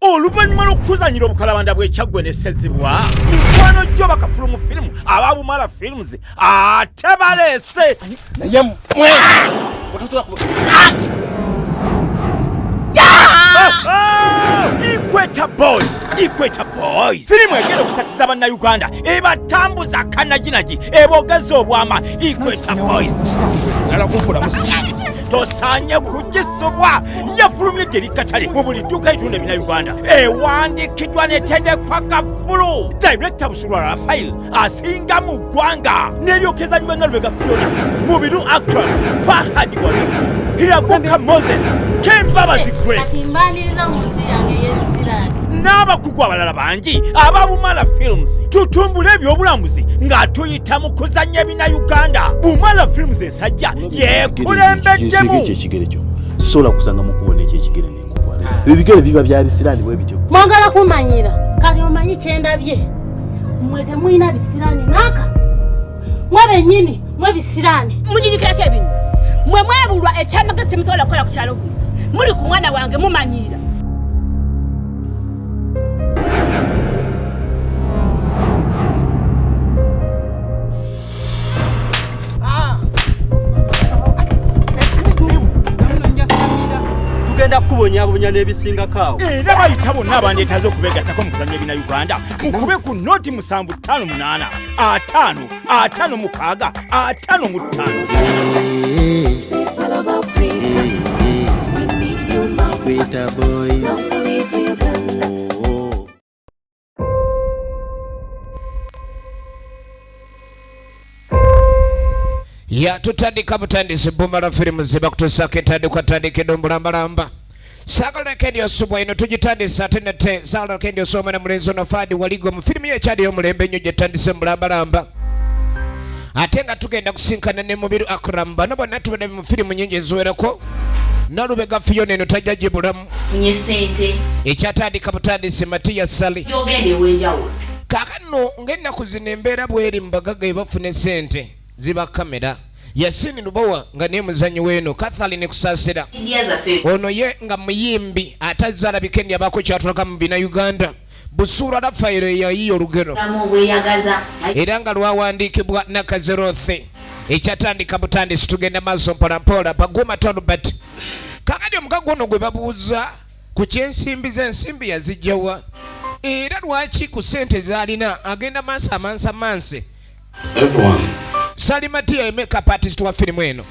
Oluvannyuma lw'okuzanyira obukalabanda bw'ekyaggwe ne Sezibwa mikwano gyo bakafulu mu firimu ababumala films ate baleese naye mwe Equator Boys firimu egenda okusatiza bannayuganda ebatambuza kannaginagi eboogeza obwama Equator Boys tosanye kugisubwa yafulumyedde likatale mu buli dduuka litunda ebinayuganda ewandiikiddwa netendekwa Kafulu Director Busuulwa Raphael asinga mu ggwanga n'eryokezanyi bannalube Gafulona Mubiru Actor Fahad Waliku Hiraguka Moses Kembabazi Grace n'abakugu abalala bangi ababumala films tutumbula ebyobulamuzi nga tuyita mu kuzanya ebinayuganda Bumala Films ensajja yeekulembeddemu ekigere kyo sisobola kusanga mu kubona ekigere n'enkukwala ebigere biba byali sirani bwe bityo mwagala kumanyira kale omanyi kyendabye mmwe temulina bisirani naka mwe bennyini mwe bisirani mugirikira kyebino mwe mwebulwa ekyamagezi kyemusobola kukola ku kyalo kuno muli ku mwana wange mumanyira tugenda kubonyabonya n'ebisinga kaawo era bayita bonna abandeetaze okubeegattako mu kuzanya ebinayuganda mukube ku noti 758 556 55. Equator Boys. Ya tutandika butandisi Bumala Films ziba kutusaka etandikwa tandike dombulambalamba Sakala kendi osubwa ino tujitandisa atenete Sakala kendi osoma na mulenzo na Fadi Waligo mu filmu yechadi y'omulembe nnyo gyetandise mulambalamba ate nga tugenda kusinkana ne Mubiru Akramba nabo natubadde mu filmu nnyingi eziwerako Nalubega Fiona eno tajja gibulamu funye sente ekyatandika butandisi Matiya Sali yogende wenjawo kakano ng'ennaku zino embeera bweri mu bagaga ebafune sente ziba kamera Yasini Lubawa nga niye muzanyi weno Catherine Kusasira ono ye nga muyimbi atazaala bikendi abako kyatulaga mu bina Uganda Busuulwa Raphael yayiyo olugero era nga lwawandiikibwa Nakazerothe ekyatandika butandisi tugenda maaso mpolampola Baguma Tolbert kakati omukago ono gwe babuuza ku kyensimbi z'ensimbi yazijjawa era lwaki ku sente z'alina agenda maaso amansi Salimati ya makeup artist wa filimu eno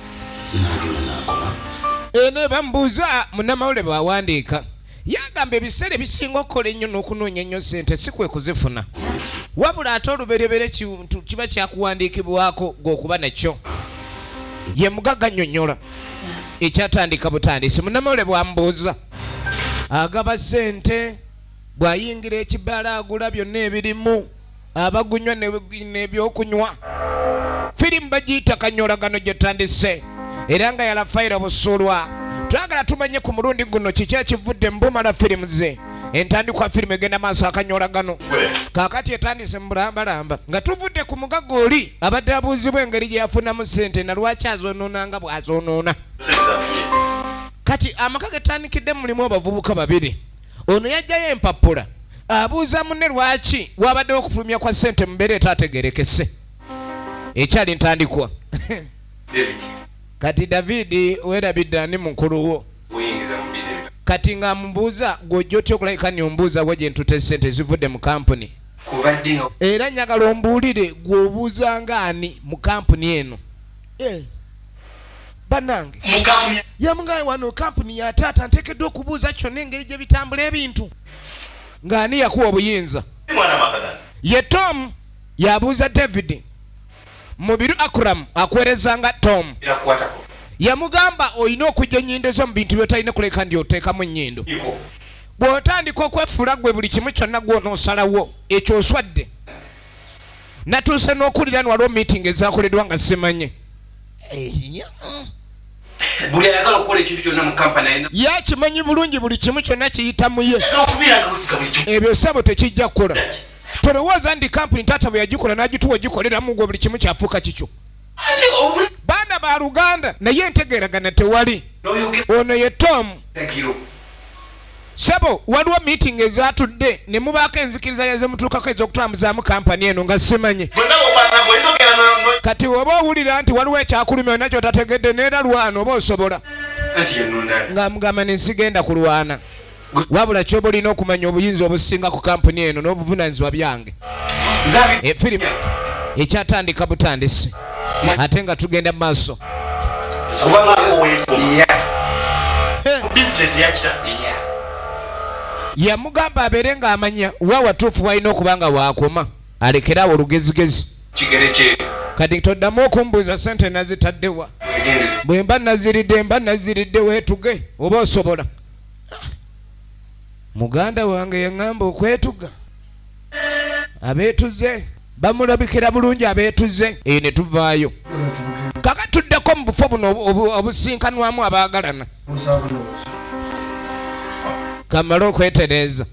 eno bambuuza munnamawulire bawandika yagamba ebiseera ebisinga okukola ennyo n'okunoonya ennyo sente si kwe kuzifuna wabula ate olubereberye kintu kiba kyakuwandiikibwako gw'okuba nakyo ye mugagga nnyonnyola ekyatandika butandisi munnamawulire bwambuuza agaba sente bw'ayingira ekibaala agula byonna ebirimu abagunywa n'ebyokunywa firimu bagiyita Akanyolagano gyetandise era nga yalafaira Busuulwa twagala tumanye ku mulundi guno kiki ekivudde mu Bumala Films entandikwa firimu egenda maaso Akanyolagano kaakati etandise mu bulambalamba nga tuvudde ku mugaga oli abadde abuuzibwa engeri gye yafunamu sente na lwaki azoonoona nga bw'azoonoona kati amaka getandikidde mulimu abavubuka babiri ono yajjayo empapula abuuza munne lwaki wabadde okufulumya kwa sente mu mbeera etaategerekese ekyali ntandikwa kati David werabidde ani mukuluwo kati nga mbuuza gw'ojja otya okulabika nyombuuza gye ntute sente zivudde mu kampuni era njagala ombuulire gw'obuuza ngaani mu kampuni eno bannange yamugaye wano kampuni ya taata nteekeddwa okubuuza kyonna engeri gye bitambula ebintu ng'ani yakuwa obuyinza ye Tom yabuuza David Mubiru Akram akwereza nga Tom yamugamba oyina okujja ennyindo zo mu bintu by'otalina kuleka ndi oteekamu ennyindo bw'otandika okwefuula gwe buli kimu kyonna gw'onoosalawo ekyo oswadde natuuse n'okulira ni waliwo meeting ezaakoleddwa nga simanye buli ayagala okukola ekintu kyonna mu kampani alina yakimanyi bulungi buli kimu kyonna kiyita mu ye ebyo ssebo tekijja kukola tolowooza ndi kampuni taata bwe yagikola n'agituwa ogikoleramu gwe buli kimu kyafuuka kikyo baana ba Luganda naye entegeeragana tewali ono ye Tom Sebo waliwo meeting ezatudde ne mubaako enzikiriza yazemutuukako ez'okutambuzamu kampani eno nga simanye. Kati oba owulira nti waliwo ekyakulumya nakyo tategedde neera lwana oba osobola. Nga mugamba nensigenda kulwana. Wabula kyoba olina okumanya obuyinza obusinga ku kampani eno n'obuvunaanyizibwa byange. Firimu ekyatandika butandisi ate nga tugenda mu maaso. Yamugamba abeere ng'amanya wa watuufu walina okuba nga waakoma alekerawo olugezigezi. Kati toddamu okumbuuza sente nazitaddewa. Bwe mba naziridde weetuge oba osobola. Muganda wange yaŋŋamba okwetuga. Abeetuze bamulabikira bulungi abeetuze eyo ne tuvaayo. Kaka tuddeko mu bufo buno obusinkanwamu abaagalana. Kamala okwetereeza.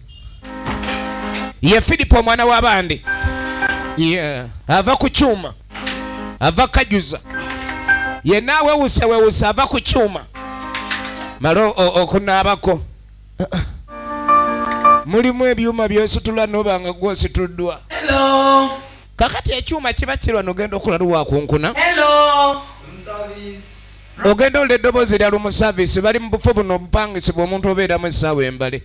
Ye Filipo omwana w'abandi. Ava ku kyuma. Ava kajuza. Ye naawe wewusa ava ku kyuma. Mala okunaabako. Mulimu ebyuma byositula n'oba nga gwosituddwa. Hello. Kakati ekyuma kiba kirwa n'ogenda okulala wakunkuna. Hello. Ogenda olula eddoboozi lya lumu service bali mu bufo buno obupangisibwa omuntu obeeramu essaawa embale.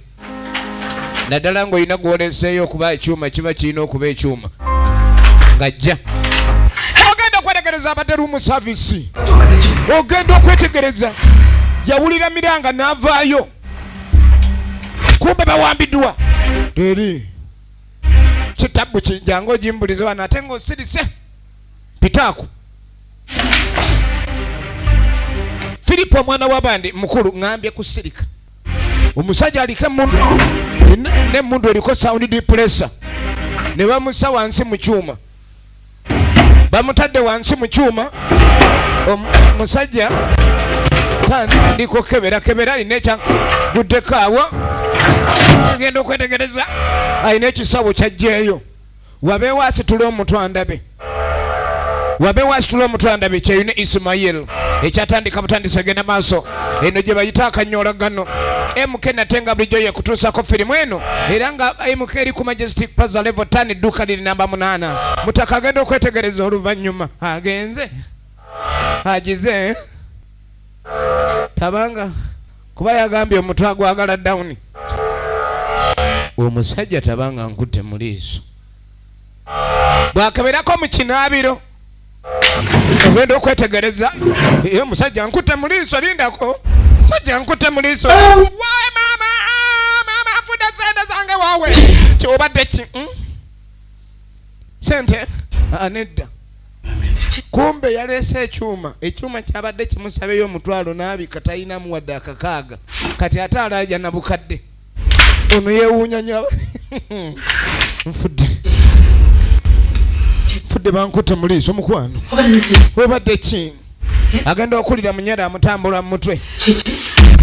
Naddala ng'olina gw'oleseeyo okuba ekyuma kiba kirina okuba ekyuma. Ng'ajja. Ogenda okwetegereza abadde lumu service. Ogenda okwetegereza. Yawulira miranga n'avaayo. Kumbe bawambiddwa. Teri. Kitabu kinjango jimbulize wana ate ng'osirise. Pitaako. Filipo omwana w'abandi mukulu ngambye kusirika. Omusajja aliko emmundu n'emmundu eriko sound depressor. Ne bamussa wansi mu kyuma. Bamutadde wansi mu kyuma. Omusajja tandiko kebera alina ekyaguddeko awo. Agenda okwetegereza alina ekisawo kyajjeeyo. Wabeewo asitula omutwandabe. Kyeyune Ismail. Ekyatandika butandisa genda maaso. Eno gye bayita Akanyolagano. MK natenga bulijjo ye kutuusako firimu eno. Era nga MK eri ku Majestic Plaza level 10 edduuka liri namba 8. Mutaka agenda okwetegereza oluvannyuma. Agenze. Agize. Tabanga. Kuba yagambye omutwe agwagala down. Omusajja tabanga nkutte mu liiso. Bw'akeberako mu kinaabiro. Ogenda okwetegereza. Omusajja nkutte mu liiso lindako. Musajja nkutte mu liiso. Waawe maama afudde sente zange waawe. Kyobadde ki? Sente? Nedda. Kumbe yaleese ekyuma kyabadde kimusabeyo omutwalo n'abika talinamu wadde akakaaga. Kati ate alaaja na bukadde. Ono yeewuunya nnyo. Nfudde bankutte mu liiso mukwano. Obadde ki? Agenda okulira munyera amutambula mu mutwe.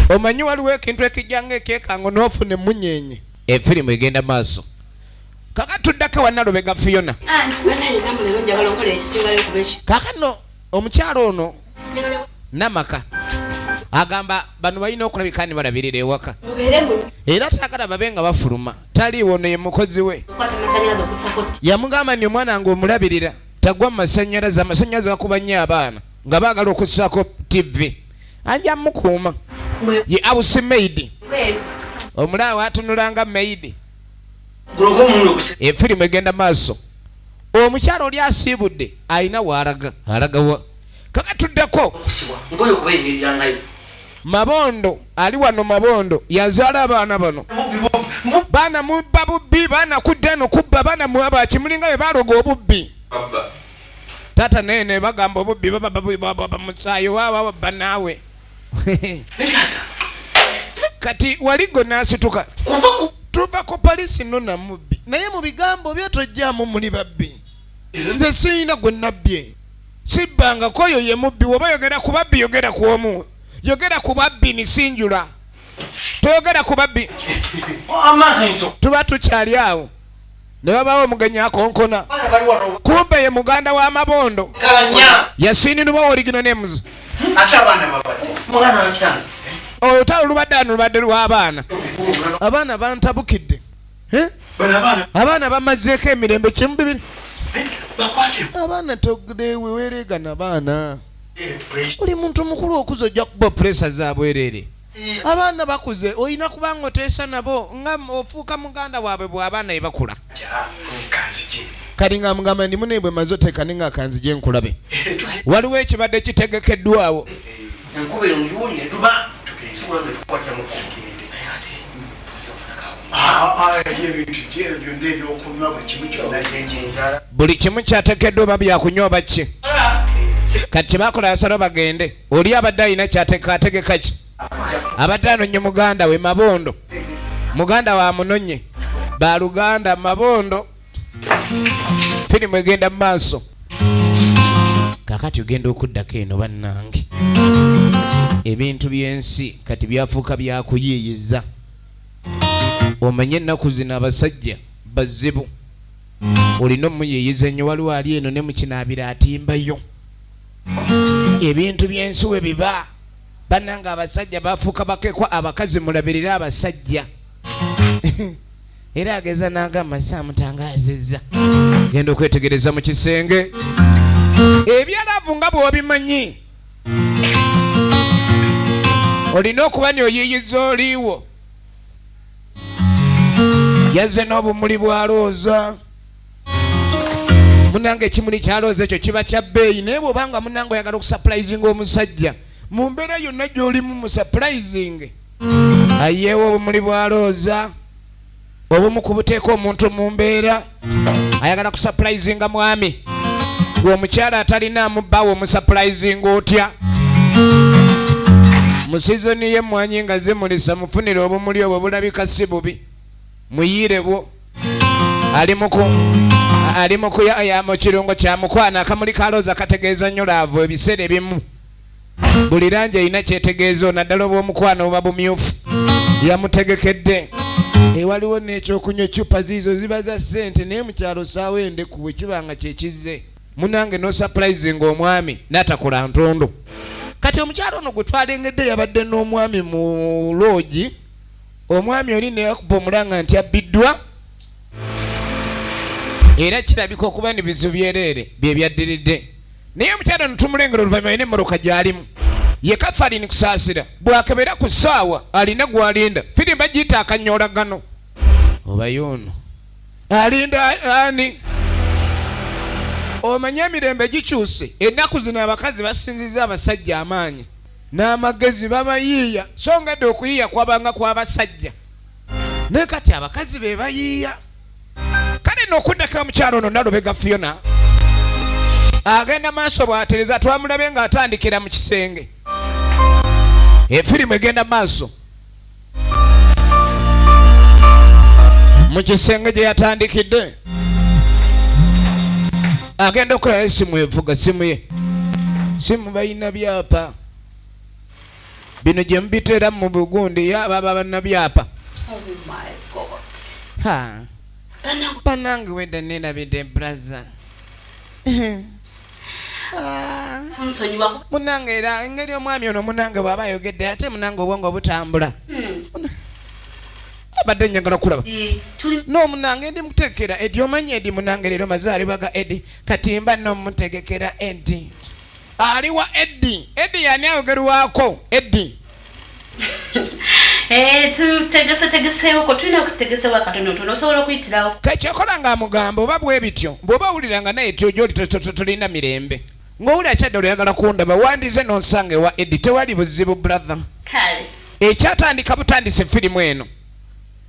Omanyi waliwo ekintu ekijjanga ekyekango n'ofuna emunyeenye. Efirimu egenda maaso. Kaka tuddako wannalobega Fiona. Kakano omukyalo ono namaka agamba bano balina okulabika ni balabirira ewaka. Era taagala babe nga bafuluma. Taliiwo ne mukozi we. Yamugamba nti omwana nga omulabirira tagwa mu masannyalaze gakuba nnyo abaana nga baagala okussaako TV. Anja mukuuma. Ye house maid. Omulaawe atunulanga maid. Efirimu egenda maaso. Omukyalo oli asiibudde alina waalaga. Alaga wa? Kaka tuddeko. Mabondo ali wano Mabondo yazaala abaana bano. Baana mubba bubbi, baana kudda eno kubba, baana muaba kimulinga bwe baloga obubbi. Tata nene bagamba obubbi baba musaayi waaba banaawe. Kati waligo nasituka. Tuva ku palisi no na mubbi. Naye mu bigambo byotojjaamu muli babbi. Nze siyina gwe nabbye. Sibbanga koyo ye mubbi woba yogera ku babbi yogera ku omu. Yogera ku babbi nisinjula. Toyogera ku babbi. Tuba tukyali awo. Ne babaawo omugenyi akonkona. Kumbe ye muganda wa Mabondo. Yasiinirwa original names. olutalo lubadde lw'abaana abaana bantabukidde abaana bamazeeko emirembe kimu bibiri abaana togeweweregana baana oli muntu mukulu okuza ojja kuba puresa zabwerere abaana bakuze olina kubanga oteesa nabo nga ofuuka muganda waabwe bw'abaana ebakula kali nga mugamba ndimu naye bwe maze oteekani nga kanzije nkulabe waliwo ekibadde kitegekeddwawo buli kimu kyateekeddwa oba byakunywa oba ki kati bakola asalo bagende oli abadde alina kyateekategeka ki abadde anonye muganda we mabondo muganda wa munonye baluganda mabondo firimu egenda mu maaso kakati ogenda okuddako eno bannange ebintu by'ensi kati byafuuka byakuyiiyiza omanye ennaku zino abasajja bazibu olina omuyiiyiza ennyo waliwo ali eno ne mukinaabira atimbayo ebintu by'ensi we biba bannanga abasajja bafuuka bakekwa abakazi mulabirira abasajja era ageza n'agamba saamutangazizza genda okwetegereza mu kisenge ebyalavu nga bw'obimanyi olina okuba n'oyiiyiza oliiwo yazze n'obumuli bwa looza munange ekimuli kya looza ekyo kiba kya bbeeyi naye bw'obanga munange oyagala okusapulayizinga omusajja mu mbeera yonna gy'olimu mu sapulayizinge ayeewo obumuli bwa looza obumu kubuteeka omuntu mu mbeera ayagala kusapulayizinga mwami gwe omukyala atalinaamu bbaawe omusapulayizinga otya mu sizoni y'emmwanyi nga zimulisa mufunire obumuli obwo bulabika si bubi muyiire bwo ali mu kuyaya mu kirungo kya mukwana akamuli ka looza kategeeza nnyo laavu ebiseera ebimu buli langi erina kyetegeeza naddala obw'omukwano oba bumyufu yamutegekedde ewaliwo n'ekyokunywa ecupa ziizo ziba za ssente naye mukyalo saawa endeku bwe kibanga kyekizze munange nosapulayizinga omwami n'atakola ntondo kati omukyalo ono gwe twalengedde yabadde n'omwami mu loogi omwami oli neyakuba omulanga nti abbiddwa era kirabika okuba ne bizu byereere bye byaddiridde naye omukyalo ono tumulengera oluvannyuma alina emmoroka gy'alimu ye Kathalini kusaasira bw'akebera ku ssaawa alina gw'alinda firimu bagiyita akanyolagano oba y'ono alinda ani omanye emirembe gikyuse ennaku zino abakazi basinziza abasajja amaanyi n'amagezi babayiiya so nga dde okuyiiya kwabanga kw'abasajja naye kati abakazi be bayiiya kale n'okuddako omukyalo ono nalubega Fiona agenda maaso bw'atereza twamulabe ng'atandikira mu kisenge efirimu egenda maaso mu kisenge gye yatandikidde agenda okulaba esimu evuga simu ye simu balina byapa bino gye mubiteera mu bugundi yaba bana byapa banange wedda nenabidde braza munange era engeri omwami ono munange bw'aba ayogedde ate munange obwongo butambula abadde njagala kulaba n'omunange ndi mukutegekera Edi omanyi Edi munange leero mazaalibwa ga Edi kati mba n'omutegekera Edi aliwa Edi yani ayogerwako Edi tutegesetegeseewo ko tulina okutegesewa katonotono osobola okuyitirawo kakyakola nga amugamba oba bwe bityo bw'oba owuliranga naye tyojoli tolina mirembe ng'owulira kyadde oluyagala kundaba wandize n'onsanga ewa Edi tewali buzibu brother kale ekyatandika butandise firimu eno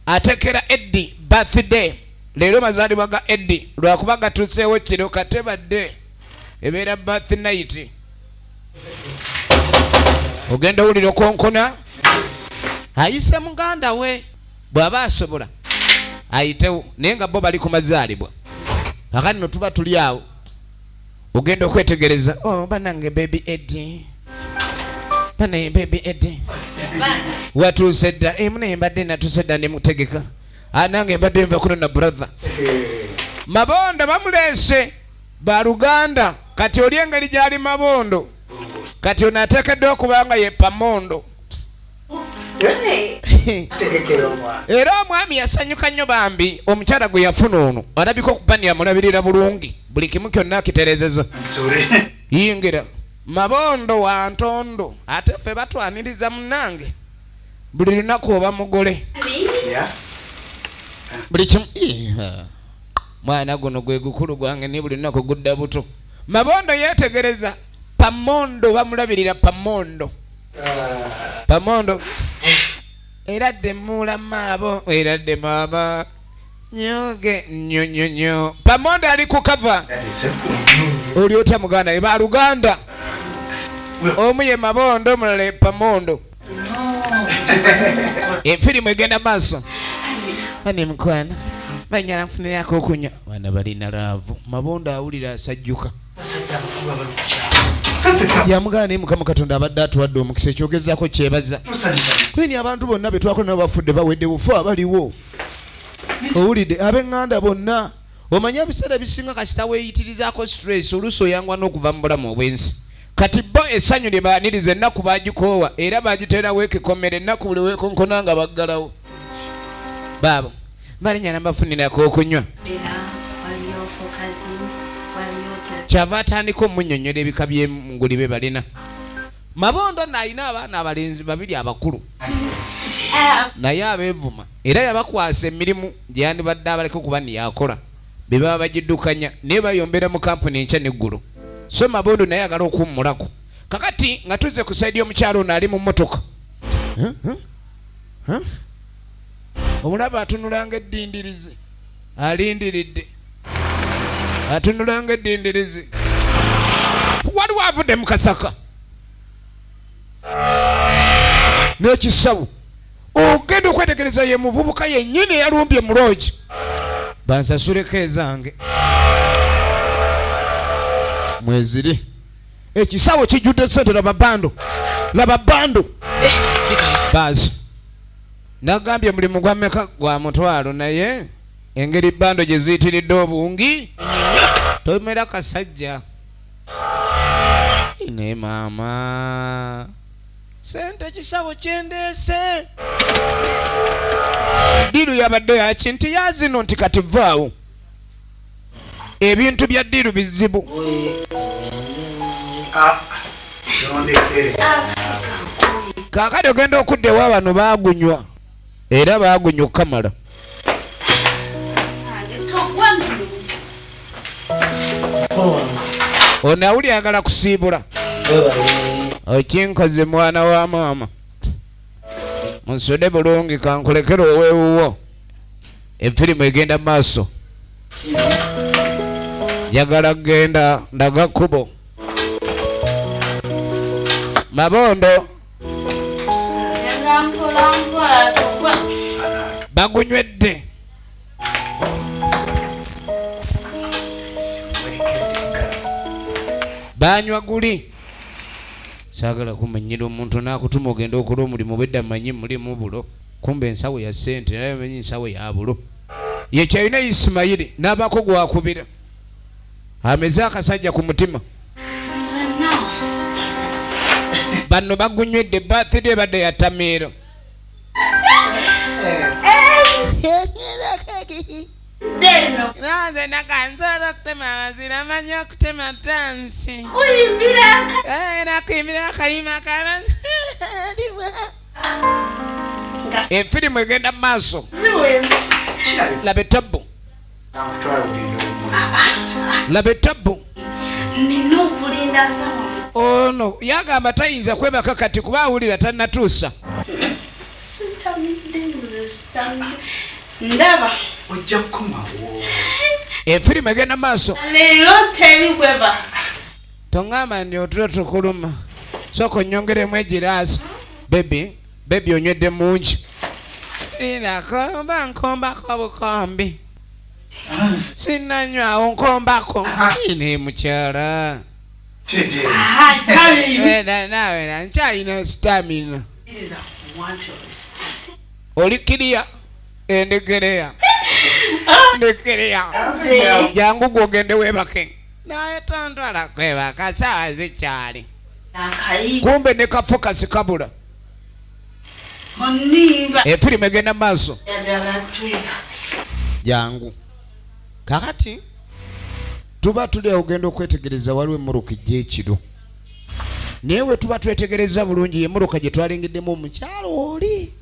atekera Edi birthday leero mazaalibwa ga Edi lwakuba gatuuseewo kiro katebadde ebeera birth night ogenda owulira okonkona ayise muganda we bw'aba asobola ayitewo naye nga bo bali ku mazaalibwa kakati no tuba tuli awo ogenda okwetegereza banange baby Edi banaye baby Edi watuuse dda munaye mbadde natuuse dda ne mutegeka nange mbadde nva kuno na brother mabondo bamuleese baluganda kati oli engeri gyali mabondo kati ono ateekeddwa okubanga ye pamondo era omwami yasanyuka nnyo bambi omukyala gwe yafuna ono alabika okupani amulabirira bulungi buli kimu kyonna akiterezeza yingira mabondo wa ntondo ate ffe batwaniriza munnange buli lunaku oba mugole buli kimu mwana guno gwe gukulu gwange ni buli lunaku gudda buto mabondo yetegereza pamondo bamulabirira pamondo era de mula mabo era de mama nyoge nyonyonyo pamondo ali ku cover oli otya muganda eba Uganda omuye mabondo mulale pamondo efirimu egenda maaso ani mukwana banyala nfunira ko okunya bana balina laavu mabondo awulira asajjuka yamugana mukama katonda abadde atuwadde omukisa ekyogezaako kyebaza kwini abantu bonna betwakola nabo bafudde bawedde bufu abaliwo owulidde ab'eŋŋanda bonna omanya ebiseera bisinga kasita weeyitirizaako stress oluusi oyangwa n'okuva mu bulamu obwensi kati bo essanyu lye baaniriza ennaku baagikoowa era baagiteerawo ekikomera ennaku buli weekonkona nga baggalawo baabo balinyala bafunirako okunywa kyava atandika omunnyonnyola ebika by'enguli be balina mabondo nalina abaana abalenzi babiri abakulu naye abeevuma era yabakwasa emirimu gye yandibadde abaleka okuba niyakola be baba bagiddukanya naye bayombera mu kampuni enkya neggulu so mabondo naye agala okuwummulako kakati nga tuze ku saidi y'omukyalo ono ali mu mmotoka omulaba atunulanga eddindirizi alindiridde atunulanga eddindirizi waliwo avudde mu kasaka n'ekisawo ogenda okwetegereza ye muvubuka yennyini eyalumbye mu loogi bansasuleko ezange mweziri ekisawo kijjudde sente laba bando baazi nagambye mulimu gwa meka gwa mutwalo naye engeri bando gye ziyitiridde obungi tomera kasajja ine maama sente kisawo kyendeese diru yabadde yaki nti yazino nti kati vaawo ebintu bya diru bizibu kaakati ogenda okuddewo abano baagunywa era baagunywa okukamala ono awuli ayagala kusiibula okinkoze mwana wa maama munsude bulungi kankulekera oweewuwo efirimu egenda maaso njagala kgenda ndaga kkubo mabondo bagunywedde banywa guli saagala kumanyira omuntu n'akutuma ogenda okola omulimu bedda manyi mulimu bulo kumbe ensawo ya ssente naye manyi ensawo ya bulo ye kyalina Isimayiri n'abaako gwakubira ameze akasajja ku mutima bano bagunywedde birthday badde ya Tamiiro naze nakansobola okutema amazira manyi okutema dansi era kuyimbira akayima kabazalibwa efirimu egenda mu maaso laba etabbu laba etabbu nina okulinda sawa ono yagamba tayinza kwebaka kati kuba awulira tannatuusa ndaba ojja kukomawo efirimu egenda maaso leero teri kweba tongamba ndi otulo tukuluma sooka onyongeremu egiraasi bebi onywedde mungi inakomba nkombako bukombi sinanywawo nkombako ine mukyala nawe nkyalina stamina oli kiriya endegereya ndekereya jangu gwogende webake naye tontwala kwebaka saawa zikyali kumbe ne kafokasi kabula Efirimu egenda maaso. Jangu. Kakati tuba tuli ogenda okwetegereza waliwo emmoroka ejja ekiro. Naye we tuba twetegereza bulungi emmoroka gye twalengeddemu omukyalo oli.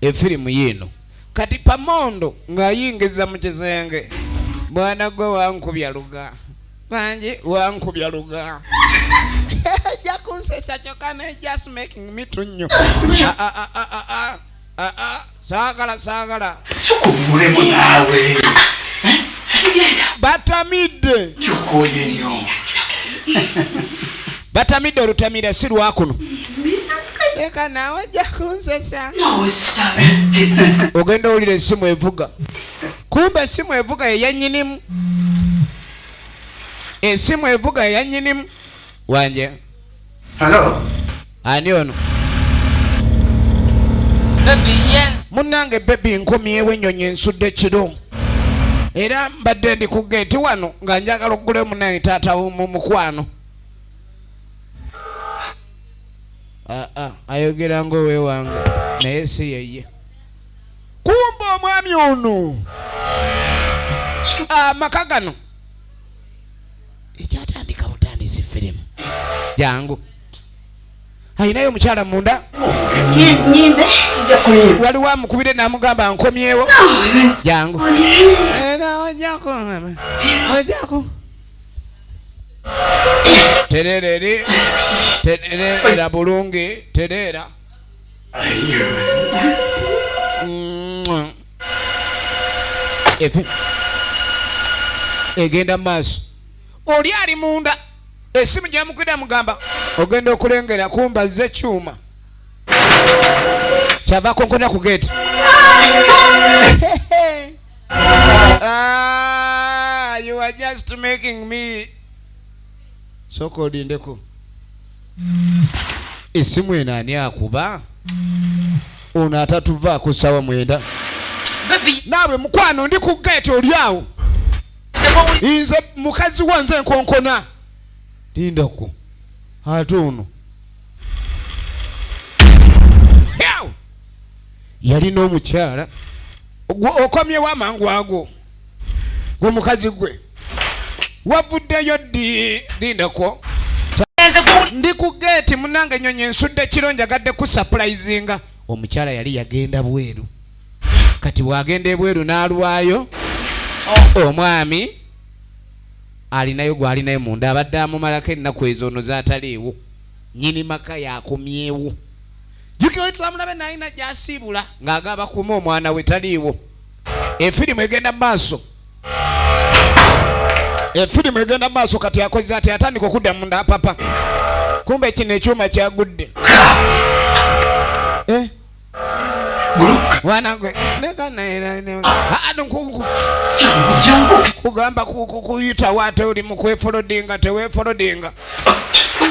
Efirimu yino kati Pamondo ng'ayingiza mu kisenge. Bwana gwe wankubya luga. Banji wankubya luga. Jakunsesa chokana just making me to nnyo. Sagala. Sukumulemu nawe. Batamide. Chokoye nnyo. Batamide olutamira si lwakuno. Eka nawe jakunsesa. No, stop it. Ogenda olira essimu evuga. Kumbe essimu evuga eya nnyinimu. Essimu evuga eya nnyinimu. Wanje. Hello. Ani ono? Baby, yes. Munange baby nkomyewo ennyonyi ensudde kiro. Era mbadde ndi ku gate wano nga njagala oggule munange taata mu mukwano. Ayogera ng'oweewange naye si yeye. Kumbe omwami ono amaka gano ekyatandika butandisi firimu. Jangu ayinayo omukyala munda. Nyimbe. Waliwo amukubire n'amugamba nkomyewo. Jangu ojako terera bulungi terera. Efe egenda maaso oli ali munda. Esimu gyamukubira mugamba ogenda okulengera kumbaze kyuma kyava konkona ku gate. You are just making me. Soko odindeko. Esimu eno ani akuba? Ono atatuva ku ssaawa 9. Naawe mukwano ndi ku gate oli awo. Nze mukazi wanze nkonkona. Lindako. Ate ono. Yalina omukyala. Okomyewo amangu ago. Gwe mukazi gwe. Wavuddeyo ddi lindako. Ndi ku gate munange ennyonyi ensudde kiro njagadde ku surprisinga. Omukyala yali yagenda bweru. Kati bwagenda ebweru n'alwayo. Omwami alinayo gwalinayo munda abadde amumalako ennaku ezo ono zaataliiwo. Nnyini maka yakomyewo. Jukiro twamulabe n'alina gy'asiibula ng'agaba kuma omwana we taliiwo. Efirimu egenda maaso. Efirimu egenda maaso kati akoze ati atandika okudda munda papa. Kumbe kino ekyuma kyagudde. Wana gwe neka naera kugamba kuyita wate oli mu kwefolodinga tewefolodinga.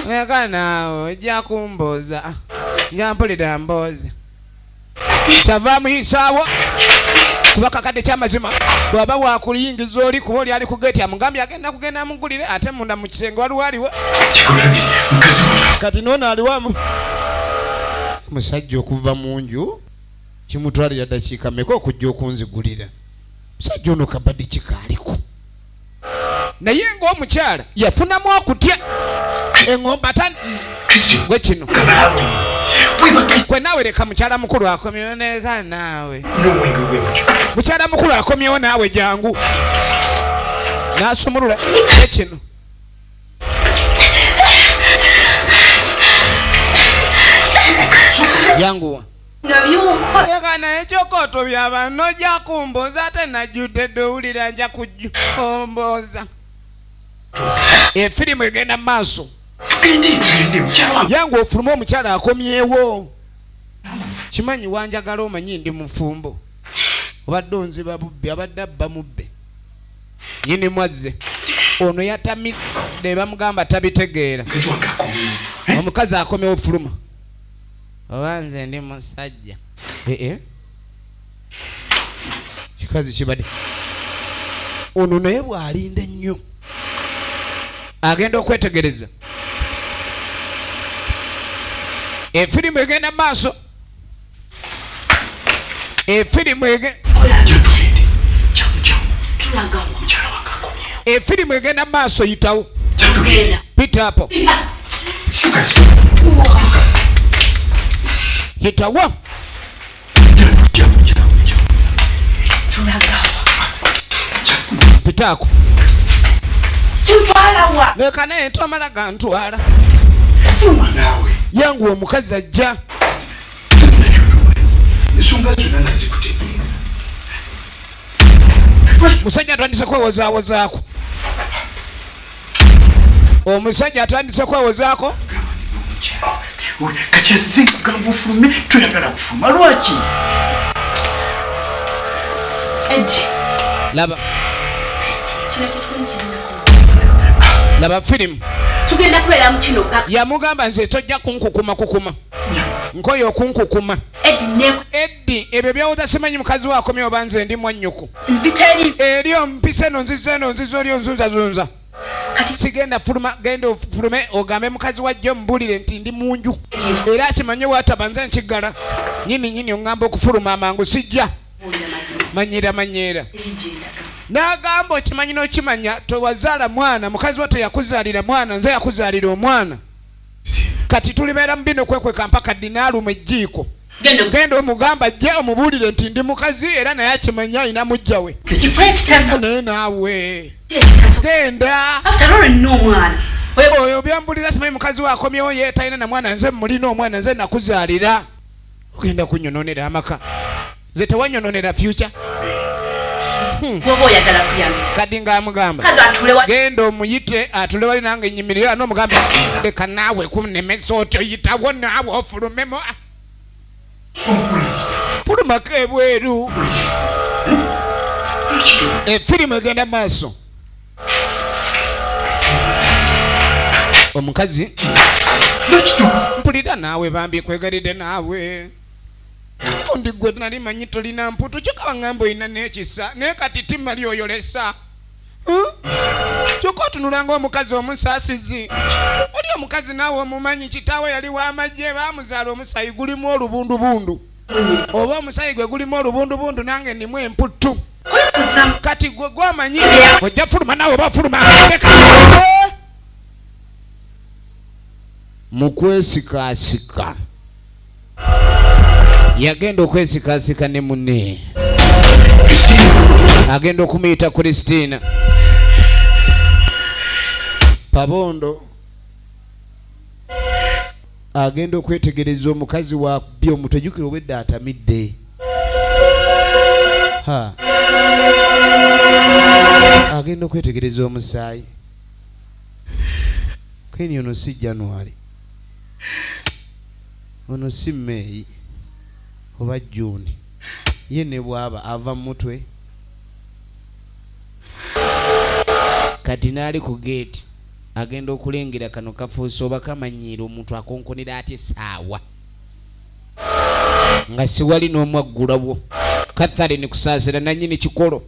Neka nawe ojja kumboza. Nyampulira mbozi. Kyava muyisaawo. Kuba kakadde ky'amazima bw'aba waakuliyingiza oli kuba oli ali ku gate amugambye agenda kugenda amugulire ate munda mu kisenge waliwo aliwo. Kati noono aliwamu. Musajja okuva mu nju kimutwalira ddakiika mmeka okujja okunzigulira. Musajja ono kabadde kikaaliko. Naye ng'omukyala yafunamu okutya. Eŋŋomba gwe kino. Kwe naawe leka mukyala mukulu akomyewo neka naawe. Mukyala mukulu akomyewo naawe jangu. N'asumulula ekino. Yanguwa. Eka naye kyokooto byaba nojja kumboza ate najjudde dowulira nja kumbooza. Efirimu egenda maaso. Yangu ofuluma omukyala akomyewo. Kimanyi wanjagala omanyi ndi mufumbo. Obadde onziba bubbi abadde abba mubbe. Nyini mwazze. Ono yatamidde bamugamba tabitegeera. Omukazi akomyewo ofuluma. Obanze ndi musajja. Kikazi kibadde. Ono naye bw'alinda ennyo. Agenda okwetegereza. Efirimu egenda maaso. Efirimu ege Jatusende. Jamu. Tulagawa. Mchana wakakomyewo. Efirimu egenda maaso yitawo. Jatugenda. Pita hapo. Suka. Yitawo. Jamu. Tulagawa. Pitako. Tutwalawa. Leka naye tomala gantwala. Fuma nawe. Yangu omukazi ajja. Ensonga zonna nga zikutegeeza. Musajja atandise kwewozaako. Omusajja atandise kwewozaako. Kati azze kugamba ofulume toyagala kufuluma lwaki? Edi. Laba. Kino kyekikunkirako. Laba firimu. Tugenda kubeera mu kino paka. Yamugamba nze tojja kunkukuma. Nkoyo okunkukuma. Eddi ebyo byawuta simanyi mukazi wakomye oba nze ndi mwannyuku. Mpiteri. Eri ompise eno nziza oli onzunzazunza. Kati sigenda fuluma genda ofulume ogambe mukazi wajja omubulire nti ndi munju. Era akimanye wataba nze nkiggala. Nyini ongamba okufuluma amangu sijja. Manyera. N'agamba okimanyi n'okimanya towazaala mwana mukazi wa teyakuzaalira mwana nze yakuzaalira omwana. Kati tulibeera mu bino kwekweka mpaka dinaaluma ejjiiko. Genda omugamba ajja omubulire nti ndi mukazi era naye akimanya ayina mujja we. Naye naawe genda. Oyo byambulira simanyi mukazi we akomyewo ye talina na mwana nze mulina omwana nze nakuzaalira. Ogenda kunyononera amaka. Nze tewanyononera future. Gwoba oyagala kuyambika. Kadi ng'amugamba genda omuyite atule wali nange nyimirira n'omugamba leka naawe kunemesa otyo yitawo naawe ofulumemo. Fulumako ebweru. Efirimu egenda maaso. Omukazi mpulira naawe bambi kwegalidde naawe. Ondi gwe nali manyi tolina mputu kyokka baŋŋamba oyina n'ekisa naye kati timmali oyolesa. Kyokka otunulanga omukazi omusaasizi. Oli omukazi naawe omumanyi kitaawe yali w'amagye baamuzaala omusayi gulimu olubundubundu. Oba omusayi gwe gulimu olubundubundu nange ndimu emputu. Kati gwe gwamanyi ojja fuluma naawe oba fuluma. Mukwesikaasika. Yagenda okwesikasika ne munne. Agenda okumuyita Kristina. Pabondo. Agenda okwetegereza omukazi wa byo mutojjukira obwedda atamidde. Agenda okwetegereza omusaayi. Keni ono si January. Ono si May. Oba June. Ye ne bwaba ava mutwe. Kati naali ku gate agenda okulengera kano kafuuso oba kamanyiira omuntu akonkonera ate saawa. Nga siwali n'omwaggulawo. Catherine kusaasira nannyini kikolo.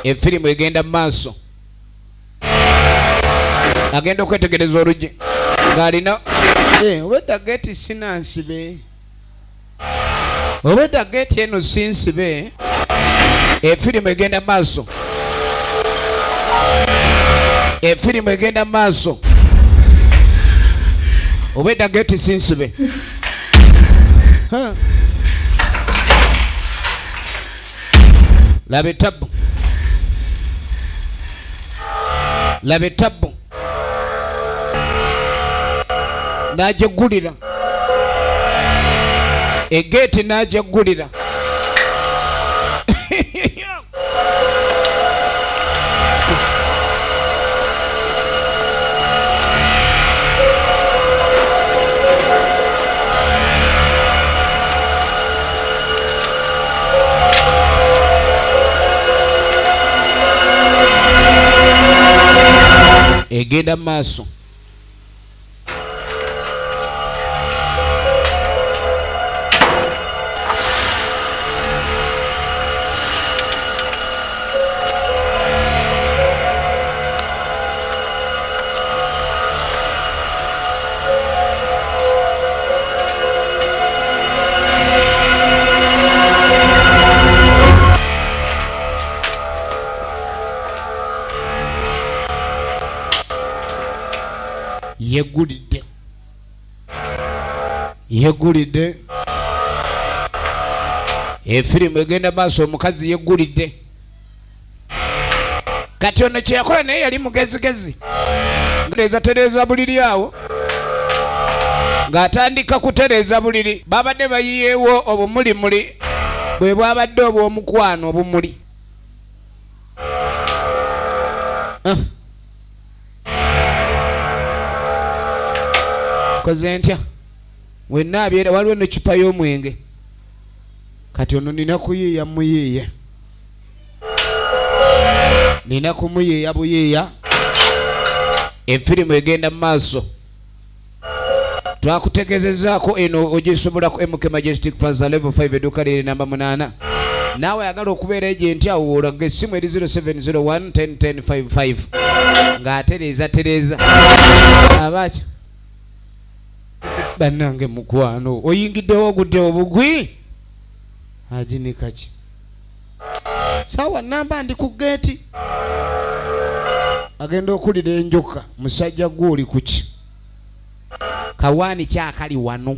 Efirimu egenda mu maaso. Agenda okwetegereza oluggi. Ng'alina obedda gate sinansibe. Obedda gate eno sinsibe. Efirimu egenda maaso. Efirimu egenda maaso. Obedda gate sinsibe. Laba etabbu. Laba etabbu. N'agyegulira. Egeti n'agyegulira. Egenda maaso. yeggulidde efirimu egenda maaso omukazi yeggulidde kati ono kyeyakola naye yali mugezigezi tereeza buliri awo ng'atandika kutereeza buliri babadde bayiyeewo obumulimuli bwe bwabadde obw'omukwano obumuli koze ntya wenna abyera waliwo n'eccupa y'omwenge kati ono nina kuyiiya muyiiya nina kumuyiiya buyiiya efirimu egenda mu maaso twakutegezezaako eno ogisobola ku MK Majestic Plaza level 5 edduuka liri namba 8 naawe ayagala okubeera egenti awo olaga essimu eri 0701 101055 ng'atereeza abaki bannange mukwano oyingiddewo oguddewo bugwi aginika ki saawa namba ndi ku geeti agenda okulira enjoka musajja gw'oli ku ki kawaani kyakali wano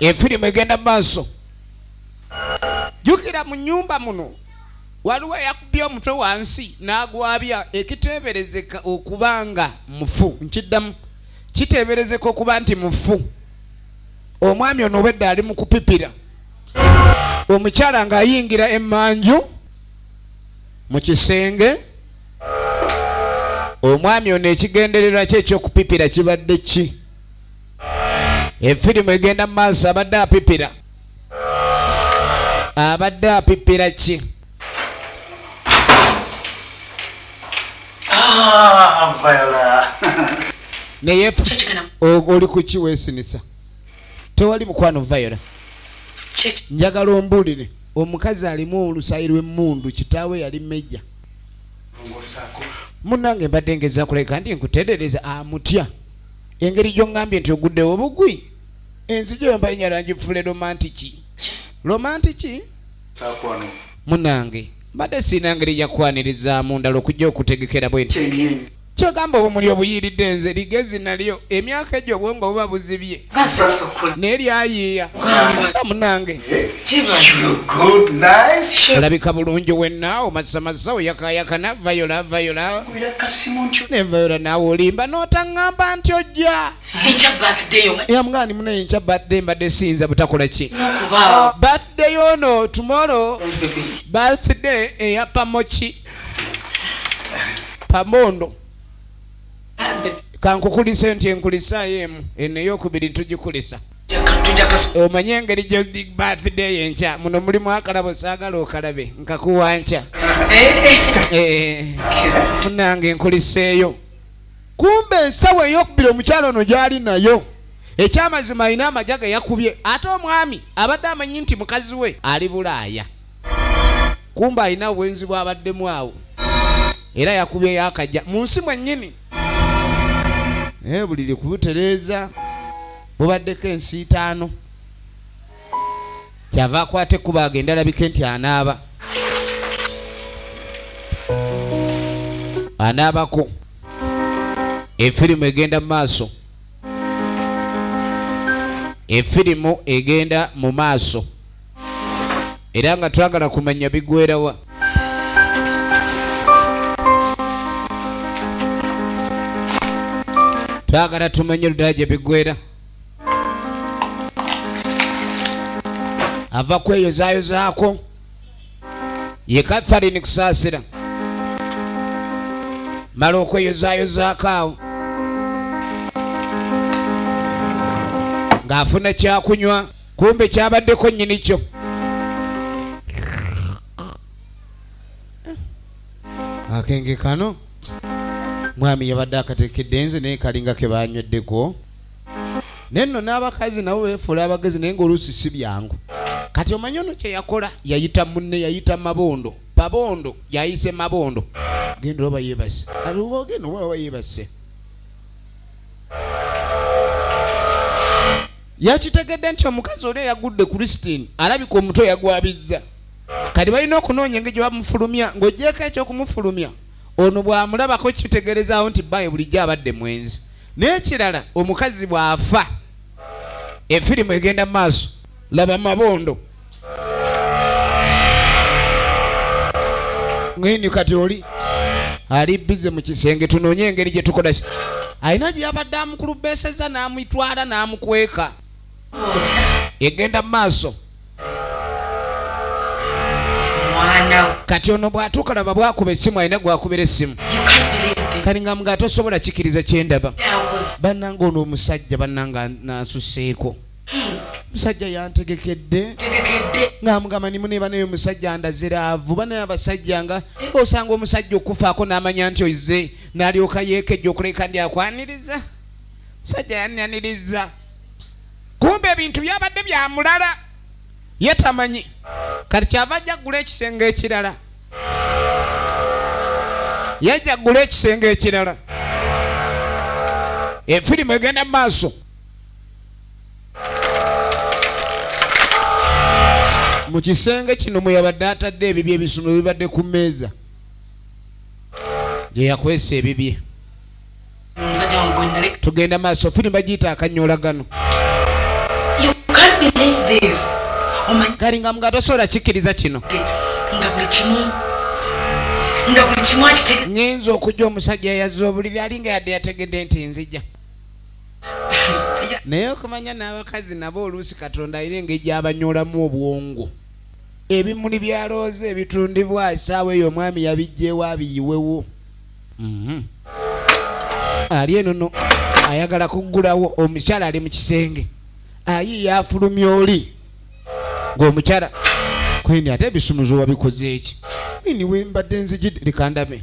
efirimu egenda mu maaso jjukira mu nnyumba muno waliwo eyakubye omutwe wansi n'agwabya ekiteeberezeka okuba nga mufu nkiddamu kiteeberezeka okuba nti mufu omwami ono obedda ali mu kupipira omukyala ng'ayingira emmanju mu kisenge omwami ono ekigendererwa kye ekyokupipira kibadde ki efirimu egenda mu maaso abadde apipira ki Viola. naye oli ku ki weesinisa tewali mukwano Viola njagala ombuulire omukazi alimu olusayi lw'emmundu kitaawe yali mejja munnange mbadde ngeza kuleka ndi nkutereereza amutya engeri gy'oŋŋambye nti oguddewo bugwi enzigyo mbalinya langifuule romantiki munnange mbadde siina ngeri yakwanirizamu ndala okujja okutegekera bwenti kyogamba obumuli obuyiiridde nze ligezi nalyo emyaka egyo obwongo buba buzibye naye lyayiiya munnange olabika bulungi wenna omasamasa oyakayakana Viola ne Viola naawe olimba n'otaŋŋamba nti ojja yamugani muno enkya birthday mbadde siyinza butakola ki birthday ono tomorrow birthday eya pamoki pamondo kankukulisa nti enkulisaayo emu eno ey'okubiri ntugikulisa omanye engeri gyo birthday enkya muno mulimu akalabo saagala okalabe nkakuwa nkya munange nkuliseeyo kumbe ensawo ey'okubiri omukyalo ono gyali nayo ekyamazima alina amajaga yakubye ate omwami abadde amanyi nti mukazi we ali Bulaaya kumbe alina obwenzi bwabaddemu awo era yakubye yakajja mu nsi mwennyini buliri kubutereeza bubaddeko ensi 5 kyava akwate kuba agenda alabike nti anaabako efirimu egenda mu maaso mu maaso era nga twagala kumanya bigwerawa twagala tumenye ludala gye bigwera ava kweyozaayozaako ye Catherine kusaasira mala okweyozaayozaako awo ng'afuna kyakunywa kumbe kyabaddeko nnyini kyo akenge kano mwami yabadde akatekedde nze naye kalinga ke banyweddeko nenno n'abakazi nabo beefuula abagezi naye ng'oluusi si byangu kati omanyi ono kye yakola yayita munne yayita mabondo pabondo yayise mabondo genda oba yeebase genda oba yeebase yakitegedde nti omukazi oli yagudde Christine alabika omutwe yagwabizza kati balina okunoonya engeri gye bamufulumya ng'ogyeko ekyokumufulumya ono bw'amulabako kitegeerezaawo nti bbaye bulijjo abadde mwenzi n'ekirala omukazi bw'afa efirimu egenda mu maaso laba mabondo ng'eni kati oli ali bize mu kisenge tunoonye engeri gye tukola alina gye yabadde amukulubeeseza n'amutwala n'amukweka egenda mu maaso kati ono bw'atuuka laba bwakuba essimu alina gwakubira essimu kali nga mga tosobola kikiriza kyendaba bannanga ono omusajja bannanga nansuseeko musajja yantegekedde nga mugamba nimune banayo omusajja ndaziraavu banayo abasajja nga osanga omusajja okufaako n'amanya nti oize n'alyoka yeekejja okuleka ndi akwaniriza musajja yanyaniriza kumbe ebintu byabadde byamulala ye tamanyi kati kyava ajja ggula ekisenge ekirala yajja ggula ekisenge ekirala efirimu egenda mu maaso mu kisenge kino mwe yabadde atadde ebibye ebisumuluzo bibadde ku mmeeza gye yakwesa ebibye tugenda maaso firimu bagiyita Akanyolagano kali nga mga tosobola kikkiriza kino ngenza okujja omusajja yazza obuliri alinga yadde yategedde nti nzija naye okumanya n'abakazi nabo oluusi Katonda alina engeri gy'abanyolamu obwongo ebimuli bya looza ebitundibwa essaawa eyo omwami yabijjeewo abiyiwewo ali eno no ayagala kuggulawo omukyala ali mu kisenge ayiye afulumya oli ng'omukyala kwini ate ebisumuzo wabikoze eki ini wembadde nzijidde likandame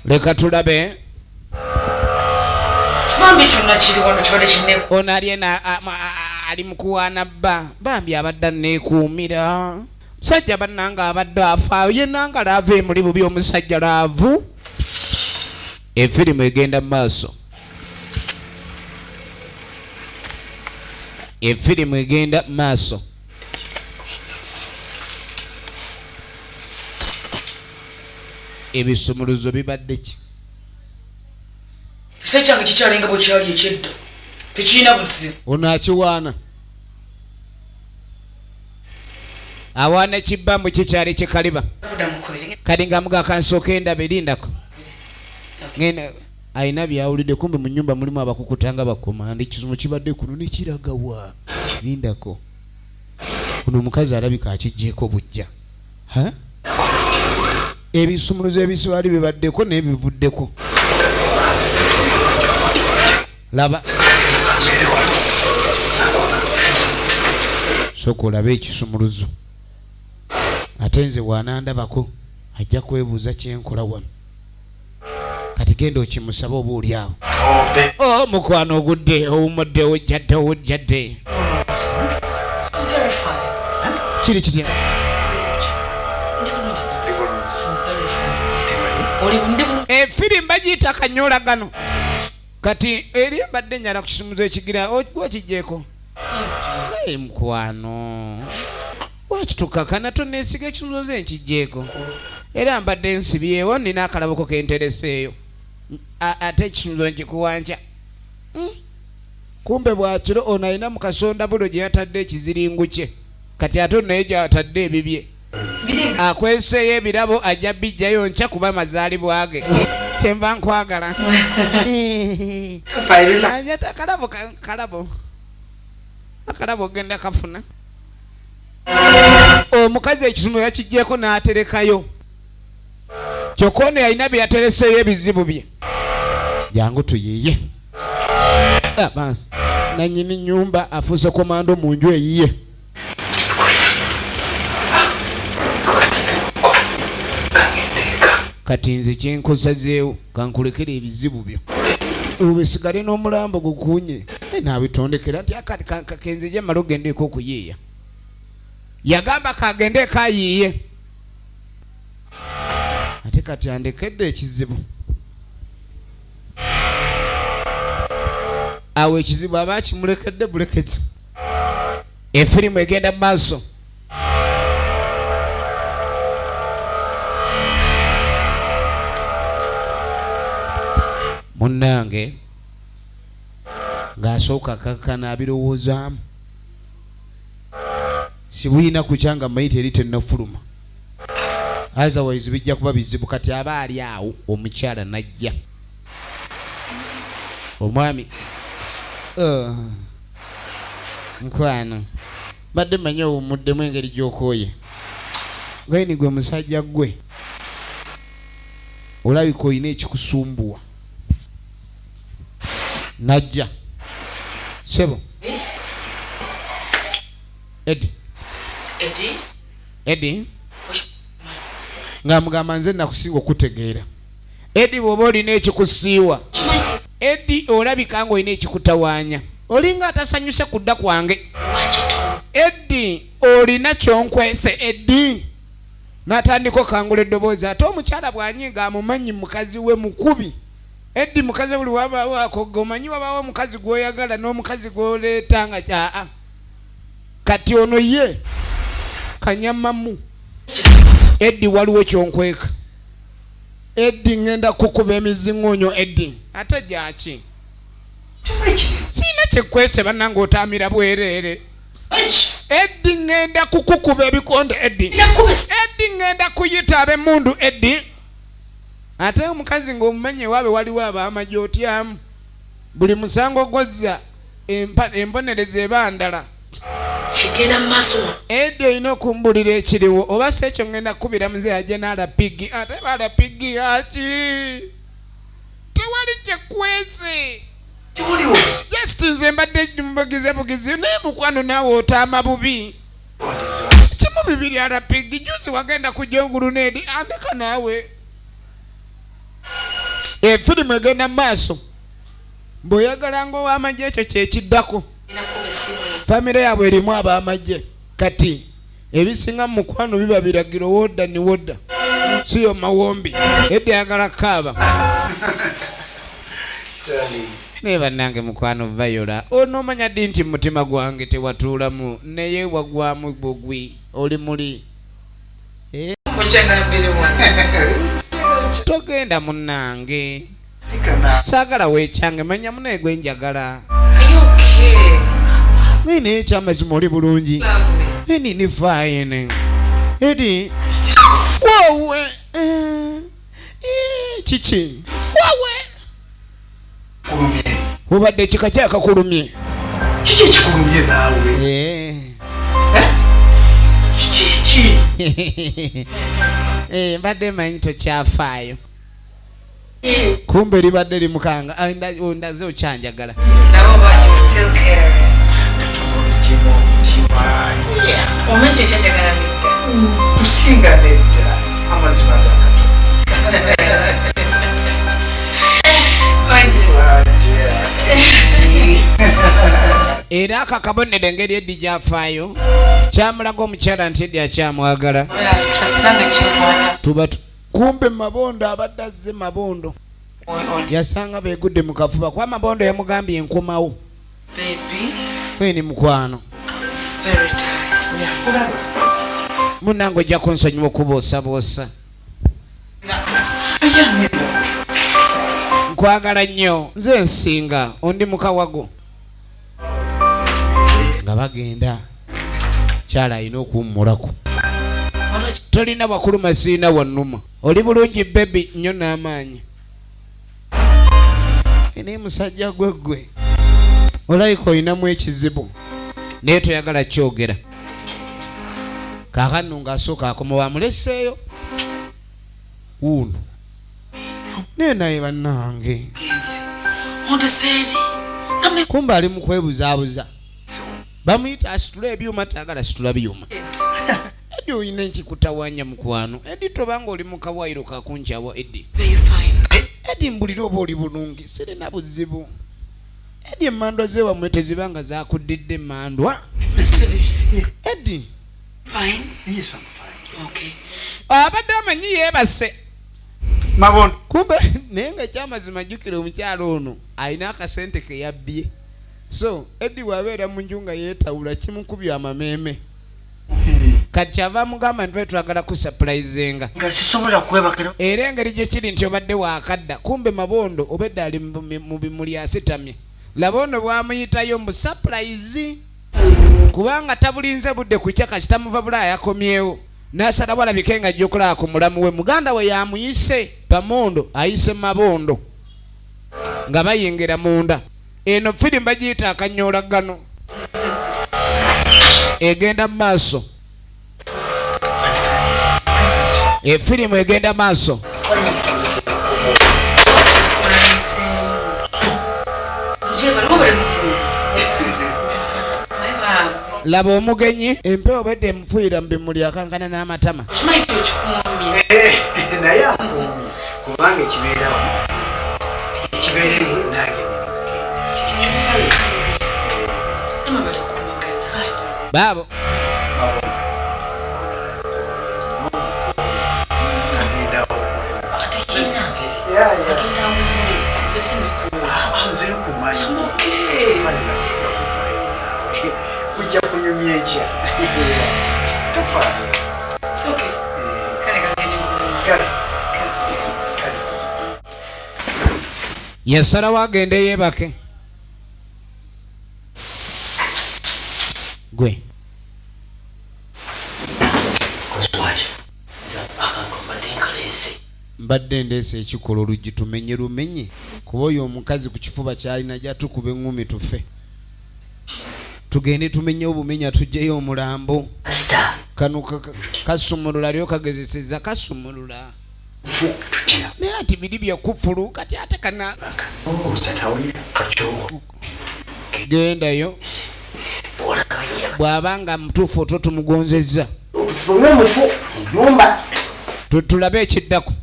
leka tulabe ono ali ena ali mukuwaana bambi abadde neekuumira musajja bannanga abadde afaayo yenanga laava emuli bubi omusajja laavu efirimu egenda mu maaso efirimu egenda mu maaso ebisumuluzo bibadde ki kisa kyange kikyalinga bwe kyali ekyedda tekirina buzibu ono akiwaana awaana ekibbambu kikyali kikaliba kali nga muga kansooka endaba erindako ngenda ayina byawulidde kumbe mu nnyumba mulimu abakukutanga bakomanda ekisumo kibadde kuno nekiragawa lindako ono omukazi alabika akijjeeko bujja ebisumuluzo ebisibaali bibaddeko n'ebivuddeko laba soka olabe ekisumuluzo ate nze bwanandabako ajja kwebuuza kyenkola wano kati genda okimusaba oba oli awo mukwano ogudde owumudde ojjadde kiri kitya efirimu bagiyita Akanyolagano kati eri mbadde nyala ku kisumuzo ekigira wakijjeeko mukwano wakitukakana tonneesiga ekisumuzo enkijjeeko era mbadde nsibyewo nina akalaboko kentereseeyo ate ekisumuzo nkikuwanca kumbe bwakiro ono alina mu kasonda bulo gye yatadde ekiziringu kye kati ate naye gyatadde ebibye akweseeyo ebirabo ajja bijjayo nca kuba mazaalibwa ge kyenva nkwagala akalabo genda kafuna omukazi ekisumuzo yakijjeeko n'aterekayo kyokka ono yalina bye yatereseeyo ebizibu bye jangu tuyiye basi nanyini nyumba afuuse komando mu nju eyiye kati nze kyenkosazeewo kankulekera ebizibu byo obesigale n'omulambo gukunye naabitondekera nti akati kakenze gye mala ogendeeko okuyiiya yagamba kagendeeko ayiiye ate kati andekedde ekizibu awo ekizibu aba kimulekedde bulekezi efirimu egenda mu maaso munnange ng'asooka kakkana abirowoozaamu sibulina kukyanga mayita eri tennafuluma otherwise bijja kuba bizibu kati aba ali awo omukyala najja omwami nkwano badde manye owumuddemu engeri gy'okooye ngaini gwe musajja gwe olabika olina ekikusumbuwa najja sebo Eddie nga mugamba nze nakusinga okutegeera Eddie bw'oba olina ekikusiiwa Eddie olabika ng'olina ekikutawaanya olinga atasanyuse kudda kwange Eddie olina kyonkwese Eddie n'atandika okangula eddoboozi ate omukyala bw'anyiga amumanyi mukazi we mukubi Eddie mukazi buli wabaawo akoga omanyi wabaawo omukazi gw'oyagala n'omukazi gw'oleeta nga aa kati ono ye kanyamamu Eddie waliwo kyonkweka Eddie ngenda kukuba emizingonyo Eddie ate gyaki siina kyekwese bannange otaamira bwereere Eddie ngenda kukukuba ebikonde Eddie ngenda kuyita ab'emmundu Eddie ate omukazi ng'omumenye waabe waliwo abaamaje otyamu buli musango gwozza embonereza eba ndala kigenda mu maaso Eddie olina okumbulira ekiriwo oba si ekyo ngenda kukubira muze ajje n'alapigi ate balapigi aki tewali kyekweze just nze mbadde bugize naye mukwano naawe otaama bubi kimu bibiri alapigi juzi wagenda kujja onguluneedi andeka naawe efirimu egenda mu maaso bw'oyagala ng'ow'amagye ekyo kyekiddako famire yaabwe erimu ab'amagye kati ebisinga mu mukwano biba biragiro wodda ni wodda si yo mawombi Eddie ayagala kaaba naye bannange mukwano vayola onoomanya ddi nti mutima gwange tewatuulamu naye wagwamu bugwi oli muli togenda munnange saagala weekyange manya munaye gwe njagala naye ekyamazima oli bulungi ni fine Eddie wowe kiki wowe obadde ekika kyakakulumye kiki kikulumye naawe kiki mbadde manyi tokyafaayo kumbe libadde limukanga ondaze okyanjagala omuntu ekyenjagala midda kusinga nedda amazima era akakabonero engeri Eddie gy'afaayo kyamulaga omukyala nti Eddie akyamwagala tuba kumbe mabondo abadde azze mabondo yasanga beegudde mu kafuba kuba mabondo yamugambye enkomawo weni mukwano munnange ojja kunsonyiwa okuboosaboosa nkwagala nnyo nze nsinga ondi mukawago nga bagenda kyala alina okuwummulako tolina bakuluma siina wannuma oli bulungi bebi nnyo n'amaanyi naye musajja gwe olayika olinamu ekizibu naye toyagala kyogera kaakano ng'asooka akoma wamuleseeyo wuuno naye naye bannange kumba ali mu kwebuzaabuza bamuyita asitula ebyuma tayagala asitula byuma Eddie olina ekikutawaanya mukwano Eddie tobanga oli mu kawairo kakunkyawa Eddie mbulira oba oli bulungi sirina buzibu Eddie emmandwa ze wamwe tezibanga zakuddidde emmandwa Eddie abadde amanyi yeebase mabondo kumbe naye nga kyamazima jjukira omukyalo ono alina akasente ke yabbye so Eddie bw'abeera mu nju nga yeetawula kimukubya amameeme kati kyava mugamba nti twagala kusurprisinga nga sisobola kwebakira era engeri gye kiri nti obadde wakadda kumbe mabondo obedde ali mu bimuli asitamye laba ono bwamuyitayo mu surprise kubanga tabulinze budde kukya kasitamuva bula yakomyewo n'asalawo alabike nga ajja okulaba ku mulamu we muganda we yamuyise pamondo ayise mabondo nga bayingira munda eno firimu bagiyita Akanyolagano egenda mu maaso firimu egenda maaso laba omugenyi empewo bedde emufuuyira mu bimuli akankana n'amatama naye akuumye kubanga ekibeerawo ekibeerewo nange baabo kujja kunyumya ekya tofaayo yasalawo agende yeebake gwe mbadde ndeese ekikola oluggi tumenye lumenye kuba oyo omukazi ku kifuba kyalina gyatukuba eŋŋumi tufe tugende tumenye obumenya tujjeyo omulambo kano kasumulula lyo kagezeseza kasumulula naye ati biri byakufulu kati ate kana gendayo bw'abanga mutuufu otwo tumugonzezza tulabe ekiddako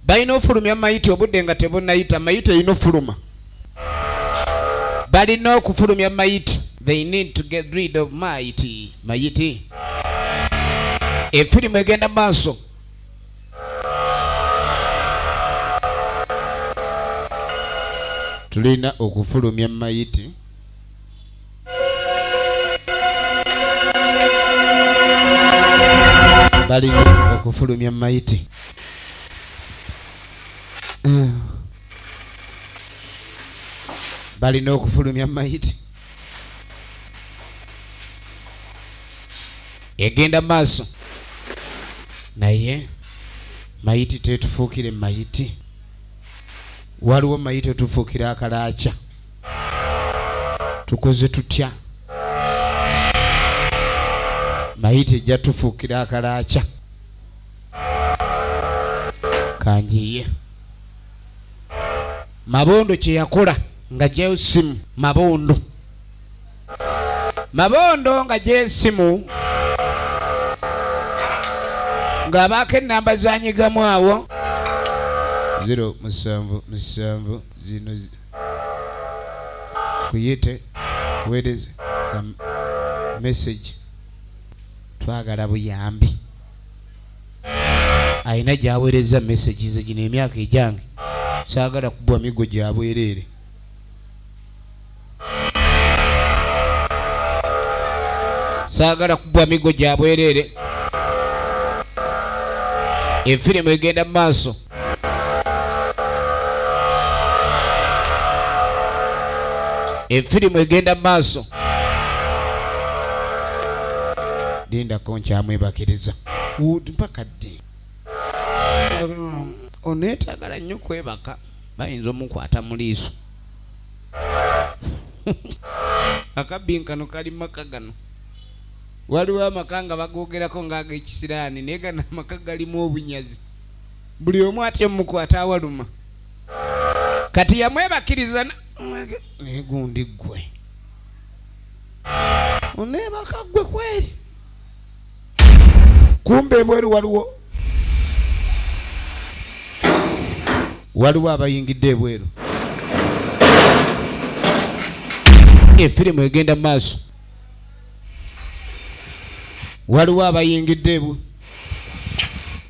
balina ofulumya mayiti obudde nga tebunayita mayiti erina ofuluma balina okufulumya mayiti they need to get rid of mayiti efirimu egenda maaso tulina okufulumya mayiti balina okufulumya mayiti balina okufulumya mayiti egenda maaso naye mayiti tetufuukire mayiti waliwo mayiti otufuukira akalaaca tukoze tutya mayiti ejja tufuukira akalaaca kanjiye mabondo kye yakola nga gyesimu mabondo nga gyesimu ng'abaako ennamba zanyigamu awo 077 zino kuyite kuweereze ka message twagala buyambi ayina gyaweereza messages gino emyaka ejange saagala kubwa migo gyabwereere efirimu egenda mu maaso lindako nkyamwebakiriza mpaka ddi oneetagala nnyo kwebaka bayinza omukwata mu liiso akabinkano kali maka gano waliwo amaka nga bagogerako ng'ag'ekisiraani naye gano amaka galimu obunyazi buli omu atya mukwata awaluma kati yamwebakiriza naye gundi ggwe oneebaka ggwe kweri kumbe ebweru waliwo abayingidde ebweru efirimu egenda mu maaso waliwo abayingidde ebweru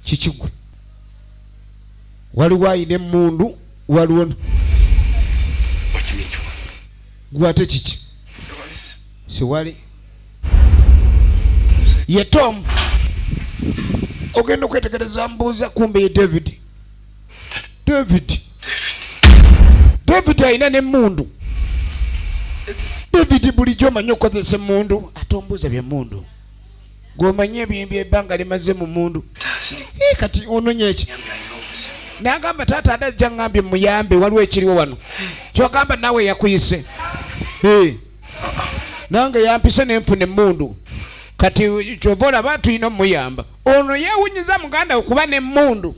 kikigwe waliwo ayina emmundu waliwo gwate kiki siwali ye Tom ogenda okwetegereza mbuuza kumbe ye David ayina n'emmundu. David bulijjo omanyi okozesa emmundu ate ombuuza by'emmundu gw'omanyi ebbanga limaze mu mmundu kati ononye eki n'agamba taata adajja ngambye muyambe waliwo ekiriwo wano kyogamba nawe yakuyise nange yampise nenfuna emmundu kati kyova olaba tulina omuyamba ono yeewunyiza muganda okuba n'emmundu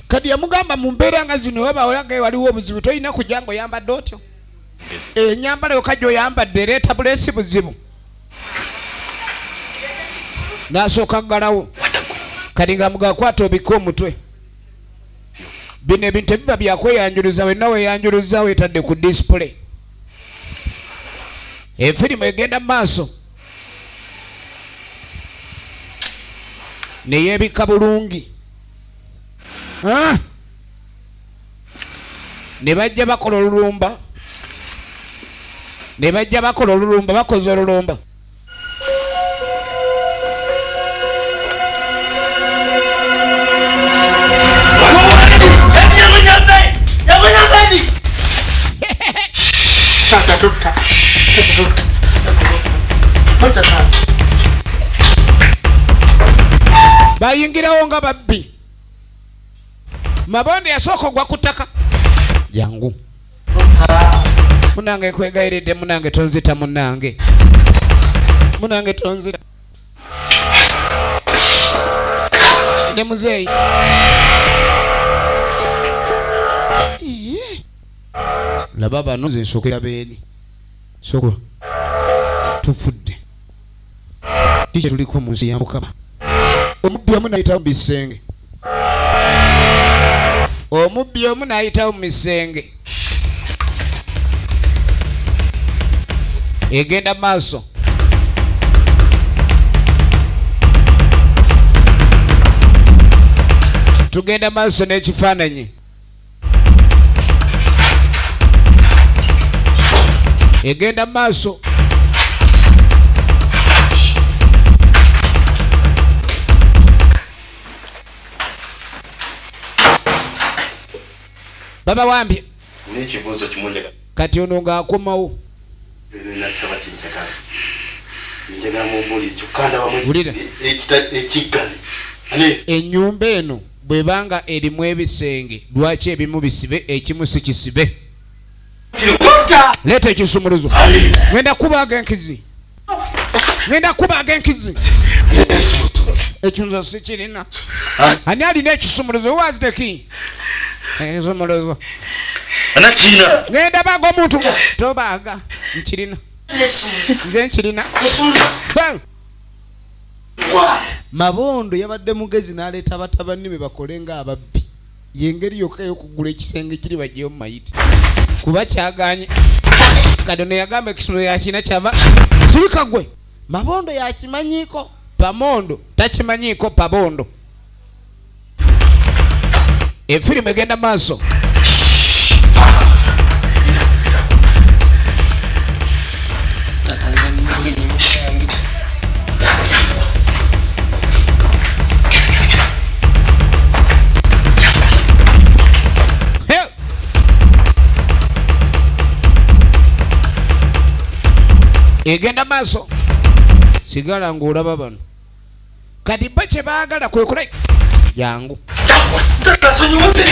kati yamugamba mu mbeera nga zino waba olage waliwo obuzibu tolina kujja ng'oyambadde otyo enyambala yokka gy'oyambadde ereeta buleesi buzibu n'asooka ggalawo kati nga mugakwata obika omutwe bino ebintu tebiba byakweyanjuluza wenna weyanjuluza weetadde ku display efirimu egenda mu maaso neyeebika bulungi ne bajja bakola olulumba bakoze olulumba bayingirawo nga babbi Mabonde yasooka ogwa ku ttaka jangu munange nkwegayiridde munange tonzita munange tonzita ne muzeeyi laba bano nze nsookera beeni soko tufudde kiki tuliko mu nsi ya Mukama omubbi omu nayitawo mu bisenge egenda maaso tugenda maaso n'ekifaananyi egenda maaso baba wambye n'ekibuuzo kimunjaga kati ono ng'akomawo nasaba kinjagala njagala mubuli kyokanda Wulira. ekiggali ennyumba eno bwebanga erimu ebisenge lwaki ebimu bisibe ekimu si kisibe leeta ekisumuluzo ngenda kubaaga enkizi ekinzo si kirina ani alina ekisumuluzo who has the key ekisumuluzo anakina ngenda baaga omuntu tobaaga nkirina nze nkirina Mabondo yabadde mugezi n'aleeta abatabani be bakole nga ababbi yengeri yokka y'okugula ekisenge kiri bajjeyo mu mayiti kuba kyaganye kadono yagamba ekisolo yakina kyava sirika gwe Mabondo yakimanyiiko Pamondo takimanyiiko Pabondo efirimu egenda maaso egenda maaso sigala ng'olaba bano kati bo kye baagala kwe kula jangu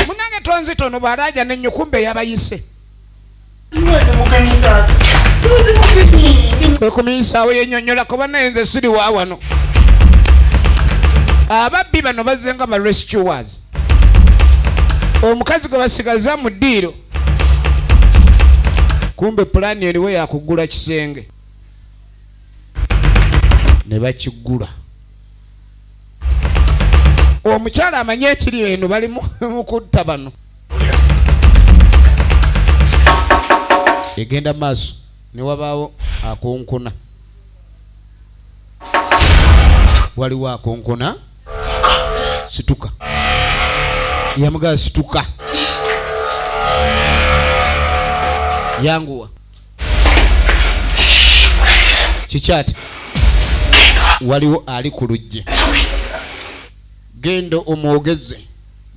munange tonzitono bw'alaaja n'ennyukumbe yabayise kwe kumiisaawo yennyonnyola kuba naye nze siri wa wano ababbi bano bazze nga ba rescuers omukazi gwe basigaza mu ddiiro kumbe pulaani eriwo yakugula kisenge ne bakigula omukyala amanye ekiri eno bali mu kutta bano egenda maaso ne wabaawo akonkona waliwo akonkona situka yamugaa situka yanguwa Kikyati waliwo ali ku luggi. Gendo omwogeze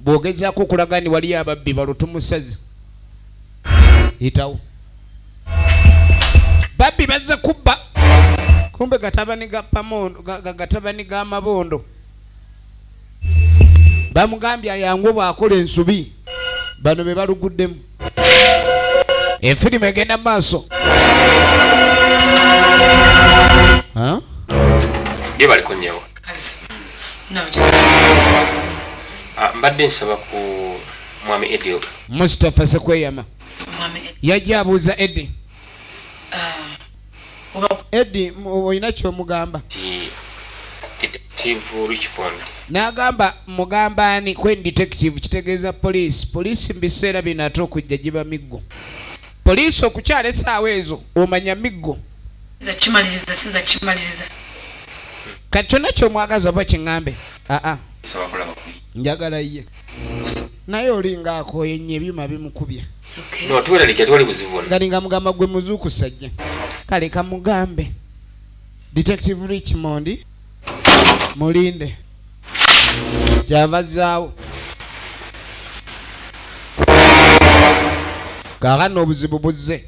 bw'ogezaako okulaga ni waliyo ababbi balutumusazi yitawo. Babbi bazze kubba kumbe gatabani ga pamondo gatabani ga mabondo. Bamugambye ayangu bw'akola ensobi bano be baluguddemu. Efirimu egenda maaso. Ye bali kunyewa. Mbadde nsaba ku mwami Eddie. Mustafa Sekweyama yajja abuuza Eddie. Eddie olina ky'omugamba? Detective Richmond. N'agamba mugamba ani kwen detective kitegeeza poliisi. Poliisi mu biseera bino ate okujja giba miggo. Poliisi okukyala essaawa ezo omanya miggo. Siza kimaliriza. Kati kyonna ky'omwagaza oba kiŋŋambe? Nsaba kulaba ku njagala ye. Naye olinga akooyenye ebyuma bimukubye. No, tuweralika twali buzibu. Galinga mugamba gwe muzuuku sajja. Kale kamugambe. Detective Richmond mulinde. Javazaawo. Kaakano obuzibu buzze.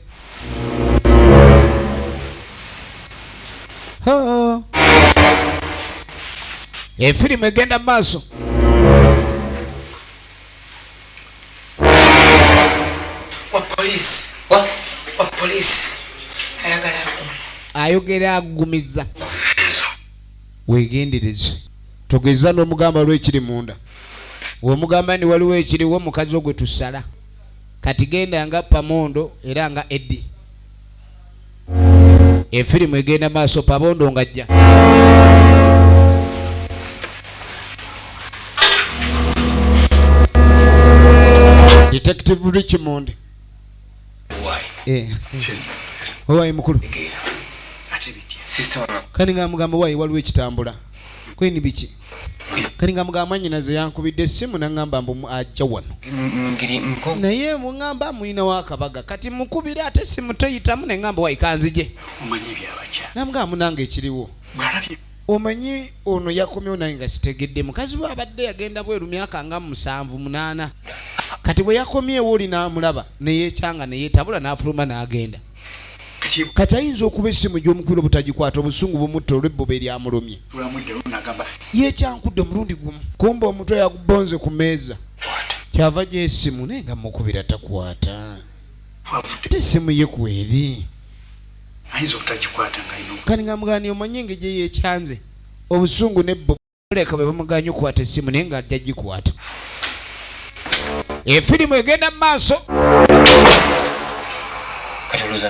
Efirimu egenda maaso. Wa poliisi ayagala ayogera agumiza. Weegendereze togeza n'omugamba lwekiri munda. Omugamba ni waliwo ekiriwo mukazi ogwe tusala kati genda nga pamondo era nga Eddie. Efirimu egenda maaso pamondo ngajja. Detective Richmond. Why mukulu? Sister kani nga mugamba wayi waliwo ekitambula kweni biki kani nga mugamba nyinaze yankubidde essimu nangamba mbu ajja wano naye mungamba muyina wakabaga kati mukubira ate essimu toyitamu nengamba wayi kanzije omanyi byabakya namugamba munange ekiriwo omanyi ono yakomyewo naye nga sitegedde mukazi we abadde yagenda bweru myaka nga 7-8 kati bwe yakomyewo oli n'amulaba neyeekyanga neyeetabula n'afuluma n'agenda. Kati ayinza okuba essimu gy'omukwiro butagikwata obusungu bumutta olw'ebboba eryamulumye. Yeekyankudde omulundi gumu kumba omutwe yagubonze ku meeza kyava gy'essimu naye nga mukubira takwata ate essimu ye kweri ayinza obutagikwata nga kani nga mugani omanye nge gye yeekyanze obusungu n'ebboba oleka bwe bamuganye okukwata essimu naye nga ajja gikwata. Efirimu egenda maaso.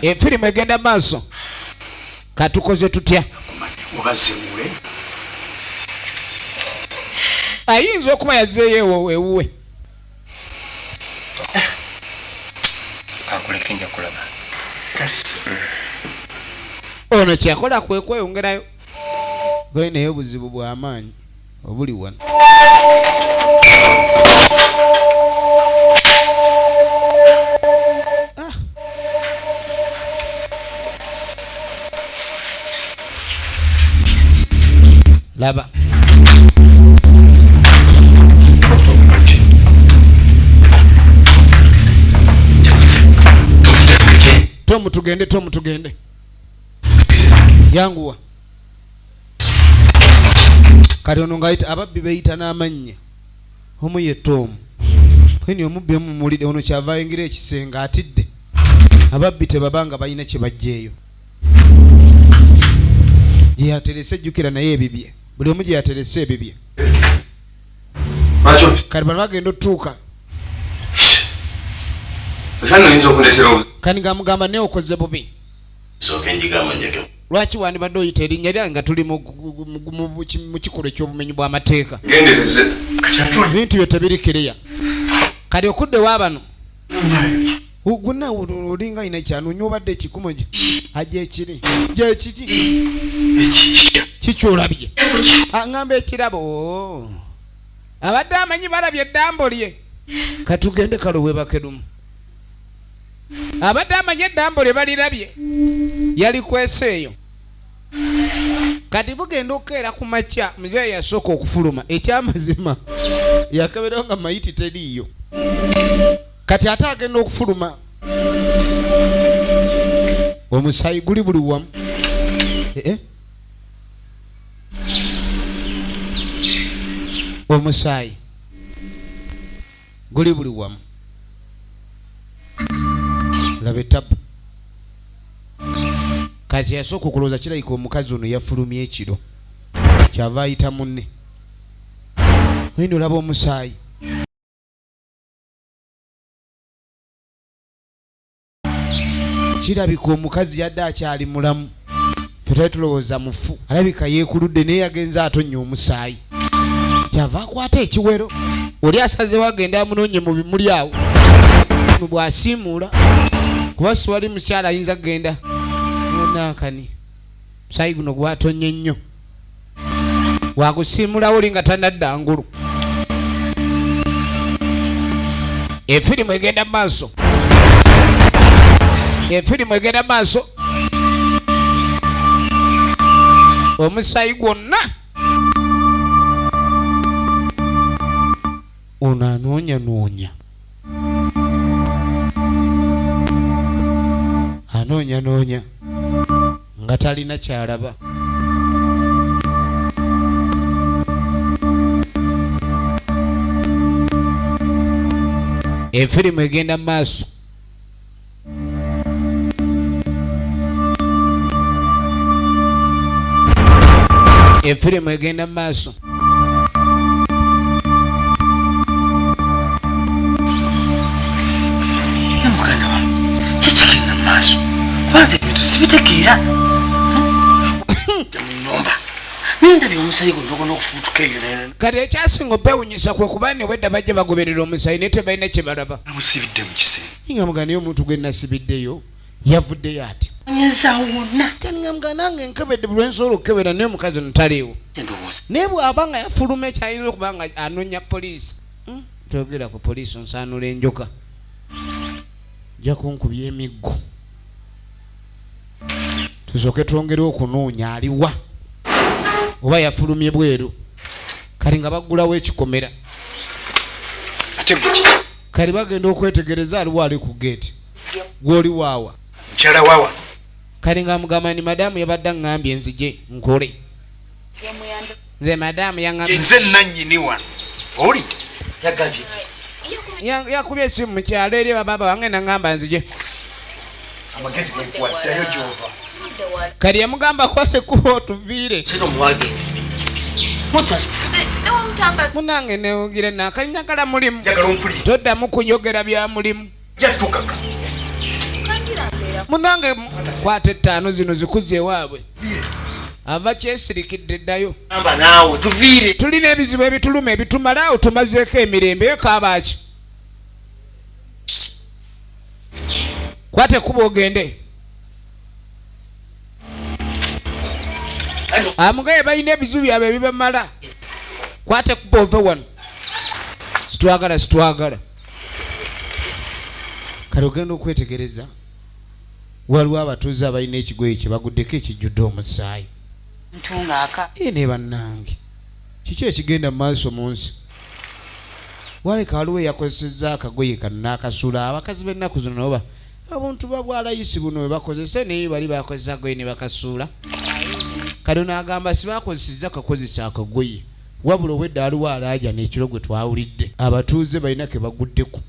Efirimu egenda maaso. Katukoze tutya? Obazimuwe. Ayinza okuma yazzeeyo ewuwe. Akuleke nja kulaba. Kalisa. Ono kyakola kwe kweyongerayo. Gwe naye obuzibu bw'amaanyi obuli wano. Laba. Tomu tugende. Yanguwa. Kati ono ngayita ababbi beyita n'amannya. Omu ye Tomu. Kweni omubbi omumulide ono kyava ayingira ekisenga atidde. Ababbi tebabanga balina kye bajjeeyo. Gye yaterese jjukira naye ebibye. Buli omu gye yaterese ebibye. Kati bano bagenda otuuka. Kani gamugamba naye okoze bubi. Lwaki wandibadde oyita erinnya lyange nga tuli mu kikolo eky'obumenyi bw'amateeka? Ebintu byo tebirikiriya. Kati okuddewo abano. Gonna olinga ina kyano obadde ekikumo gye. Ajja ekiri. Gye kiki? Kikyolabye. Ngamba ekirabo. Abadde amanyi balabye eddambo lye. Katugende kalo webakedumu. Abadde amanyi eddambo lye balirabye. Yali kweseeyo. kati bugenda okukeera ku makya muzeeyi yasooka okufuluma ekyamazima yakabeerawo nga mayiti teriiyo kati ate agenda okufuluma omusaayi guli buli wamu omusaayi guli buli wamu laba etabu kati yasooka okulowooza kirabika omukazi ono yafulumya ekiro kyava ayita munne oyina olaba omusaayi kirabika omukazi yadde akyali mulamu ffe twali tulowooza mufu alabika yeekuludde naye yagenza atonnya omusaayi kyava akwata ekiwero oli asazewo agenda amunoonye mu bimuli awo bw'asiimuula kuba siwali mukyala ayinza kgenda nankani musaayi guno gwatonye nnyo wagusiimulawo oli nga tanadda ngulu efirimu egenda maaso efirimu egenda maaso omusaayi gwonna ono anoonyanoonya anoonyanoonya nga talina kyalaba efirimu egenda maaso efirimu egenda maaso muganda wange kikigenda maaso kwanza ebintu sibitegeera munyumba nendabye omusaayi gondogona okufuutuka eyo kati ekyasinga okwewunyisa kwe kuba ne wedda bajja bagoberera omusaayi naye tebalina kye balaba namusibidde mu kiseera nga muganda naye omuntu gwe nasibiddeyo yavuddeyo ati anyezaawo wonna nga muganda nange nkebedde buli lwensobola okukebera naye omukazi ono taliiwo endowooza naye bw'aba nga yafuluma ekyayinza okuba nga anoonya poliisi togera ku poliisi onsaanula enjoka jja kunkubya emiggo tusooke twongerewo okunoonya aliwa oba yafulumye bweru kali nga baggulawo ekikomera ate muki kali bagenda okwetegereza aliwo ali ku geeti gw'oli waawa mukyala waawa kali nga mugamba ni madamu yabadde aŋŋambye nzije nkole nze madamu yaŋŋambye nze nannyini wano owulidde yagambye yakubye essimu mu kyalo eri bababa wange naŋŋamba nzije amagezi gwenkuwaddayo gyova kali yamugamba kwase kuba otuviire sino mwagende munange newugire nakali njagala mulimu njagala ompulire toddamu kunyogera bya mulimu jattukaka munange kwata ettaano zino zikuze ewaabwe ava kyesirikidde ddayo amba naawe tuviire tulina ebizibu ebituluma ebitumalawo tumazeeko emirembe yekaabaki kwate kuba ogende amugaye balina ebizibu byabwe ebibamala kwate kuba ove wano situwagala kale ogenda okwetegereza waliwo abatuuze abalina ekigoye kye baguddeko ekijjudde omusaayi ne bannange kiki ekigenda mu maaso mu nsi waleka waliwo eyakozesezza akagoye kano n'akasula abakazi b'ennaku zino noba abantu babwalayisi buno bwe bakozesa naye bali bakozesa akagoye ne bakasuula kale n'agamba sibakozesezza kakozesa akagoye wabula obwedda waliwo alaaja n'ekiro gwe twawulidde abatuuze balina ke baguddeko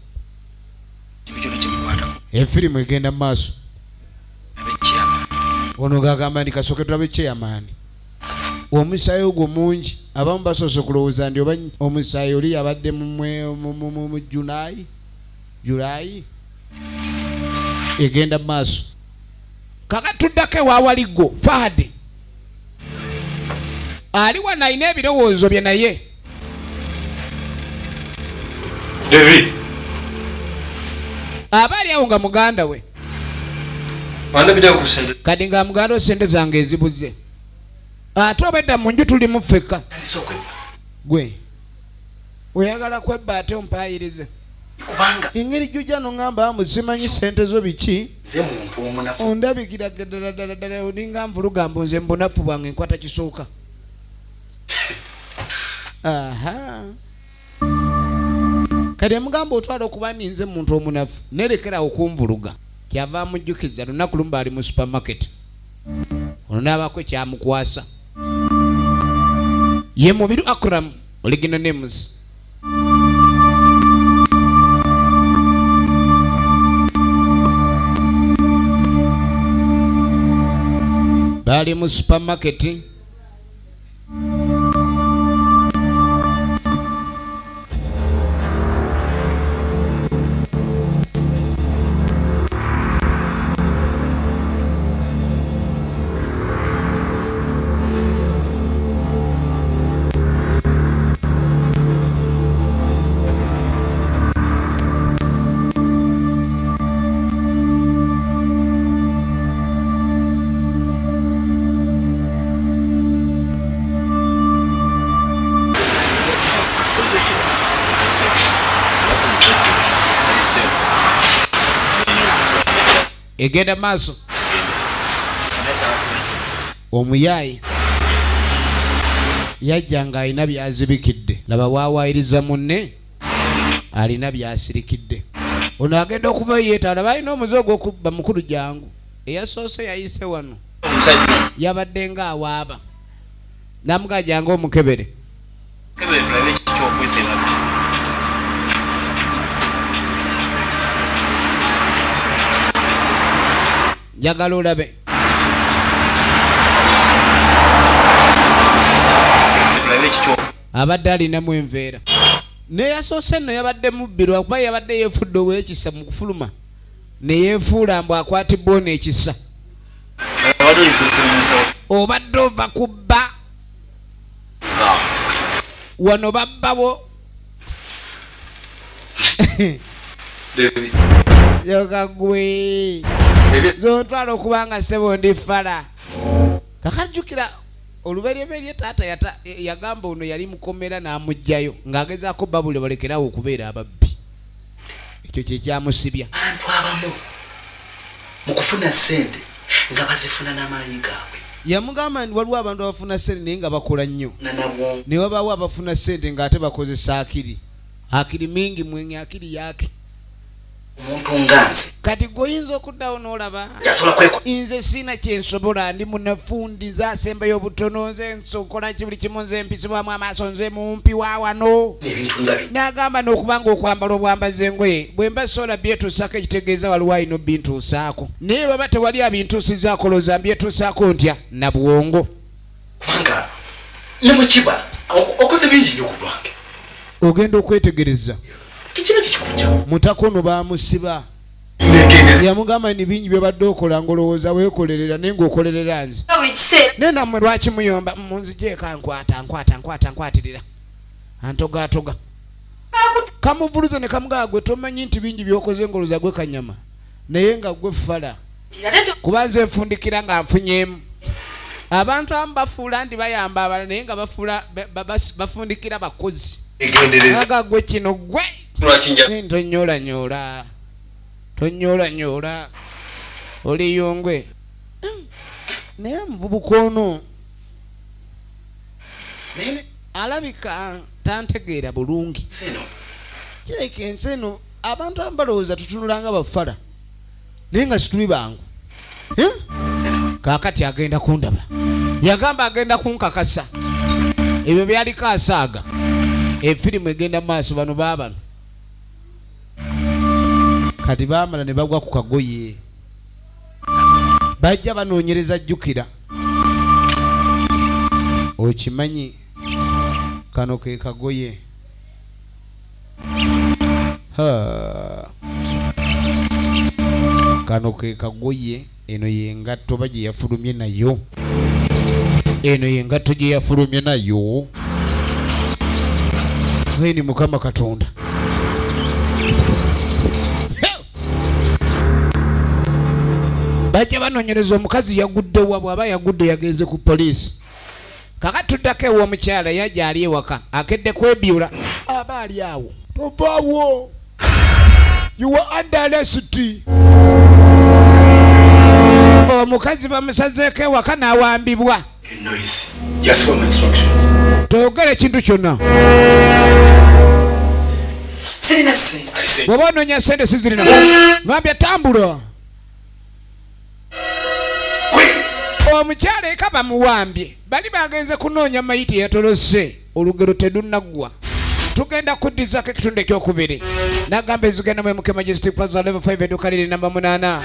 efirimu egenda mu maaso ono gagamba nti kasooke tulabe kyeyamaani omusaayi ogwo mungi abamu basoose kulowooza nti oba omusaayi oli yabadde mu julaayi egenda mu maaso kakatuddako ewawaliggo faade ali wano alina ebirowoozo bye naye David aba ali awo nga muganda we kati nga muganda we sente zange ezibuze ate obedda mu nju tuli mufeka gwe oyagala kwebba ate ompayirize kubanga engeri gyojano ngamba musimanyi sente zo biki ze muntu omunafu ondabikira ddala olinga nvuluga mbu nze mbunafu bwange nkwata kisooka. Aha. Kati mugamba otwala okuba ninze muntu omunafu nerekera okunvuluga kyava amujjukiza lunaku lumu ali mu supermarket ono n'abako kyamukwasa ye Mubiru Akram original names. Bali mu supermarket egenda maaso omuyayi yajjanga alina byazibikidde laba waawayiriza munne alina byasirikidde ono agenda okuva yeetala balina omuze ogw'okubba mukulu jangu eyasoose yayise wano yabadde nga awaaba namuga jangu omukebere njagala olabe abadde alinamu enveera neyasoose nno yabadde mubbirwa kuba yabadde yeefudde ow'ekisa mu kufuluma neyeefuula mbu akwatibwa n'ekisa obadde ova kubba wano babbawo yokagwe zontwala okubanga sebo ndi fala kakajjukira oluberyeberye taata yagamba ono yali mukomera n'amugjayo ng'agezaako babule balekerawo okubeera ababbi ekyo kyekyamusibya abantu abamu mu kufuna ssente nga bazifuna n'amaanyi gaabwe yamugamba nti waliwo abantu abafuna ssente naye nga bakola nnyo ne wabaawo abafuna ssente ng'ate bakozesa akiri mingi mwenye akiri yake omuntu nganze kati goyinza okuddawo n'olaba nze siina kyensobola ndi munafundi nze asembayo obutono nze nsokola buli kimu nze mpisibwamu amaaso nze mumpi wa wano n'agamba n'okubanga okwambala obwambaza engoye bwe mba sola byetuusaako ekitegeeza waliwo alina bintuusaako naye baba tewali abintuusizaako loza mbyetuusaako ntya na bwongo kubanga ne mukiba okoze bingi nnyo ku lwange ogenda okwetegereza mutakono bamusiba yamugamba ni bingi byebadde okola ngolowooza weekolerera naye ng'okolerera nze naye nammwe lwaki muyomba munzijeeka nkwatirira antogaatoga kamuvuluza ne kamugaa gwe tomanyi nti bingi byokoze ngolowooza gwe kanyama naye nga gwe fala kuba nze nfundikira nga nfunyemu abantu abamu bafuula ndi bayamba abalala naye nga bafundikira bakozi aga gwe kino gwe tonyola oli yongwe naye muvubuka ono alabika tantegeera bulungi kireka ensi eno abantu abalowooza tutunulanga bafala naye nga situli bangu kaakati agenda kundaba yagamba agenda kunkakasa ebyo byaliko asaaga efirimu egenda maaso bano baabano kati baamala ne bagwa ku kagoye bajja banoonyereza jjukira okimanyi kano ke kagoye kano ke kagoye eno yengatto ba gye yafulumye nayo eno yengatto gye yafulumye nayo ni mukama katonda bajja banoonyereza omukazi yagudde wa bw'aba yagudde yagenze ku poliisi kakati tuddako ew'omukyala yajja ali ewaka akedde kwebyula aba ali awo tovaawo You are under arrest. Omukazi bamusazeeko ewaka n'awambibwa. Noise. Yasoma instructions. Toyogera ekintu kyonna. Sirina ssente. Bw'oba onoonya ssente sizirina. Ngambye tambula. Omukyala eka bamuwambye. Bali bagenze kunoonya mayiti yatolose. Olugero terunnagwa. Tugenda kuddizaako ekitundu ekyokubiri. N'agamba ezigenda mu MK Majestic Plaza level 5 edduuka liri namba 8.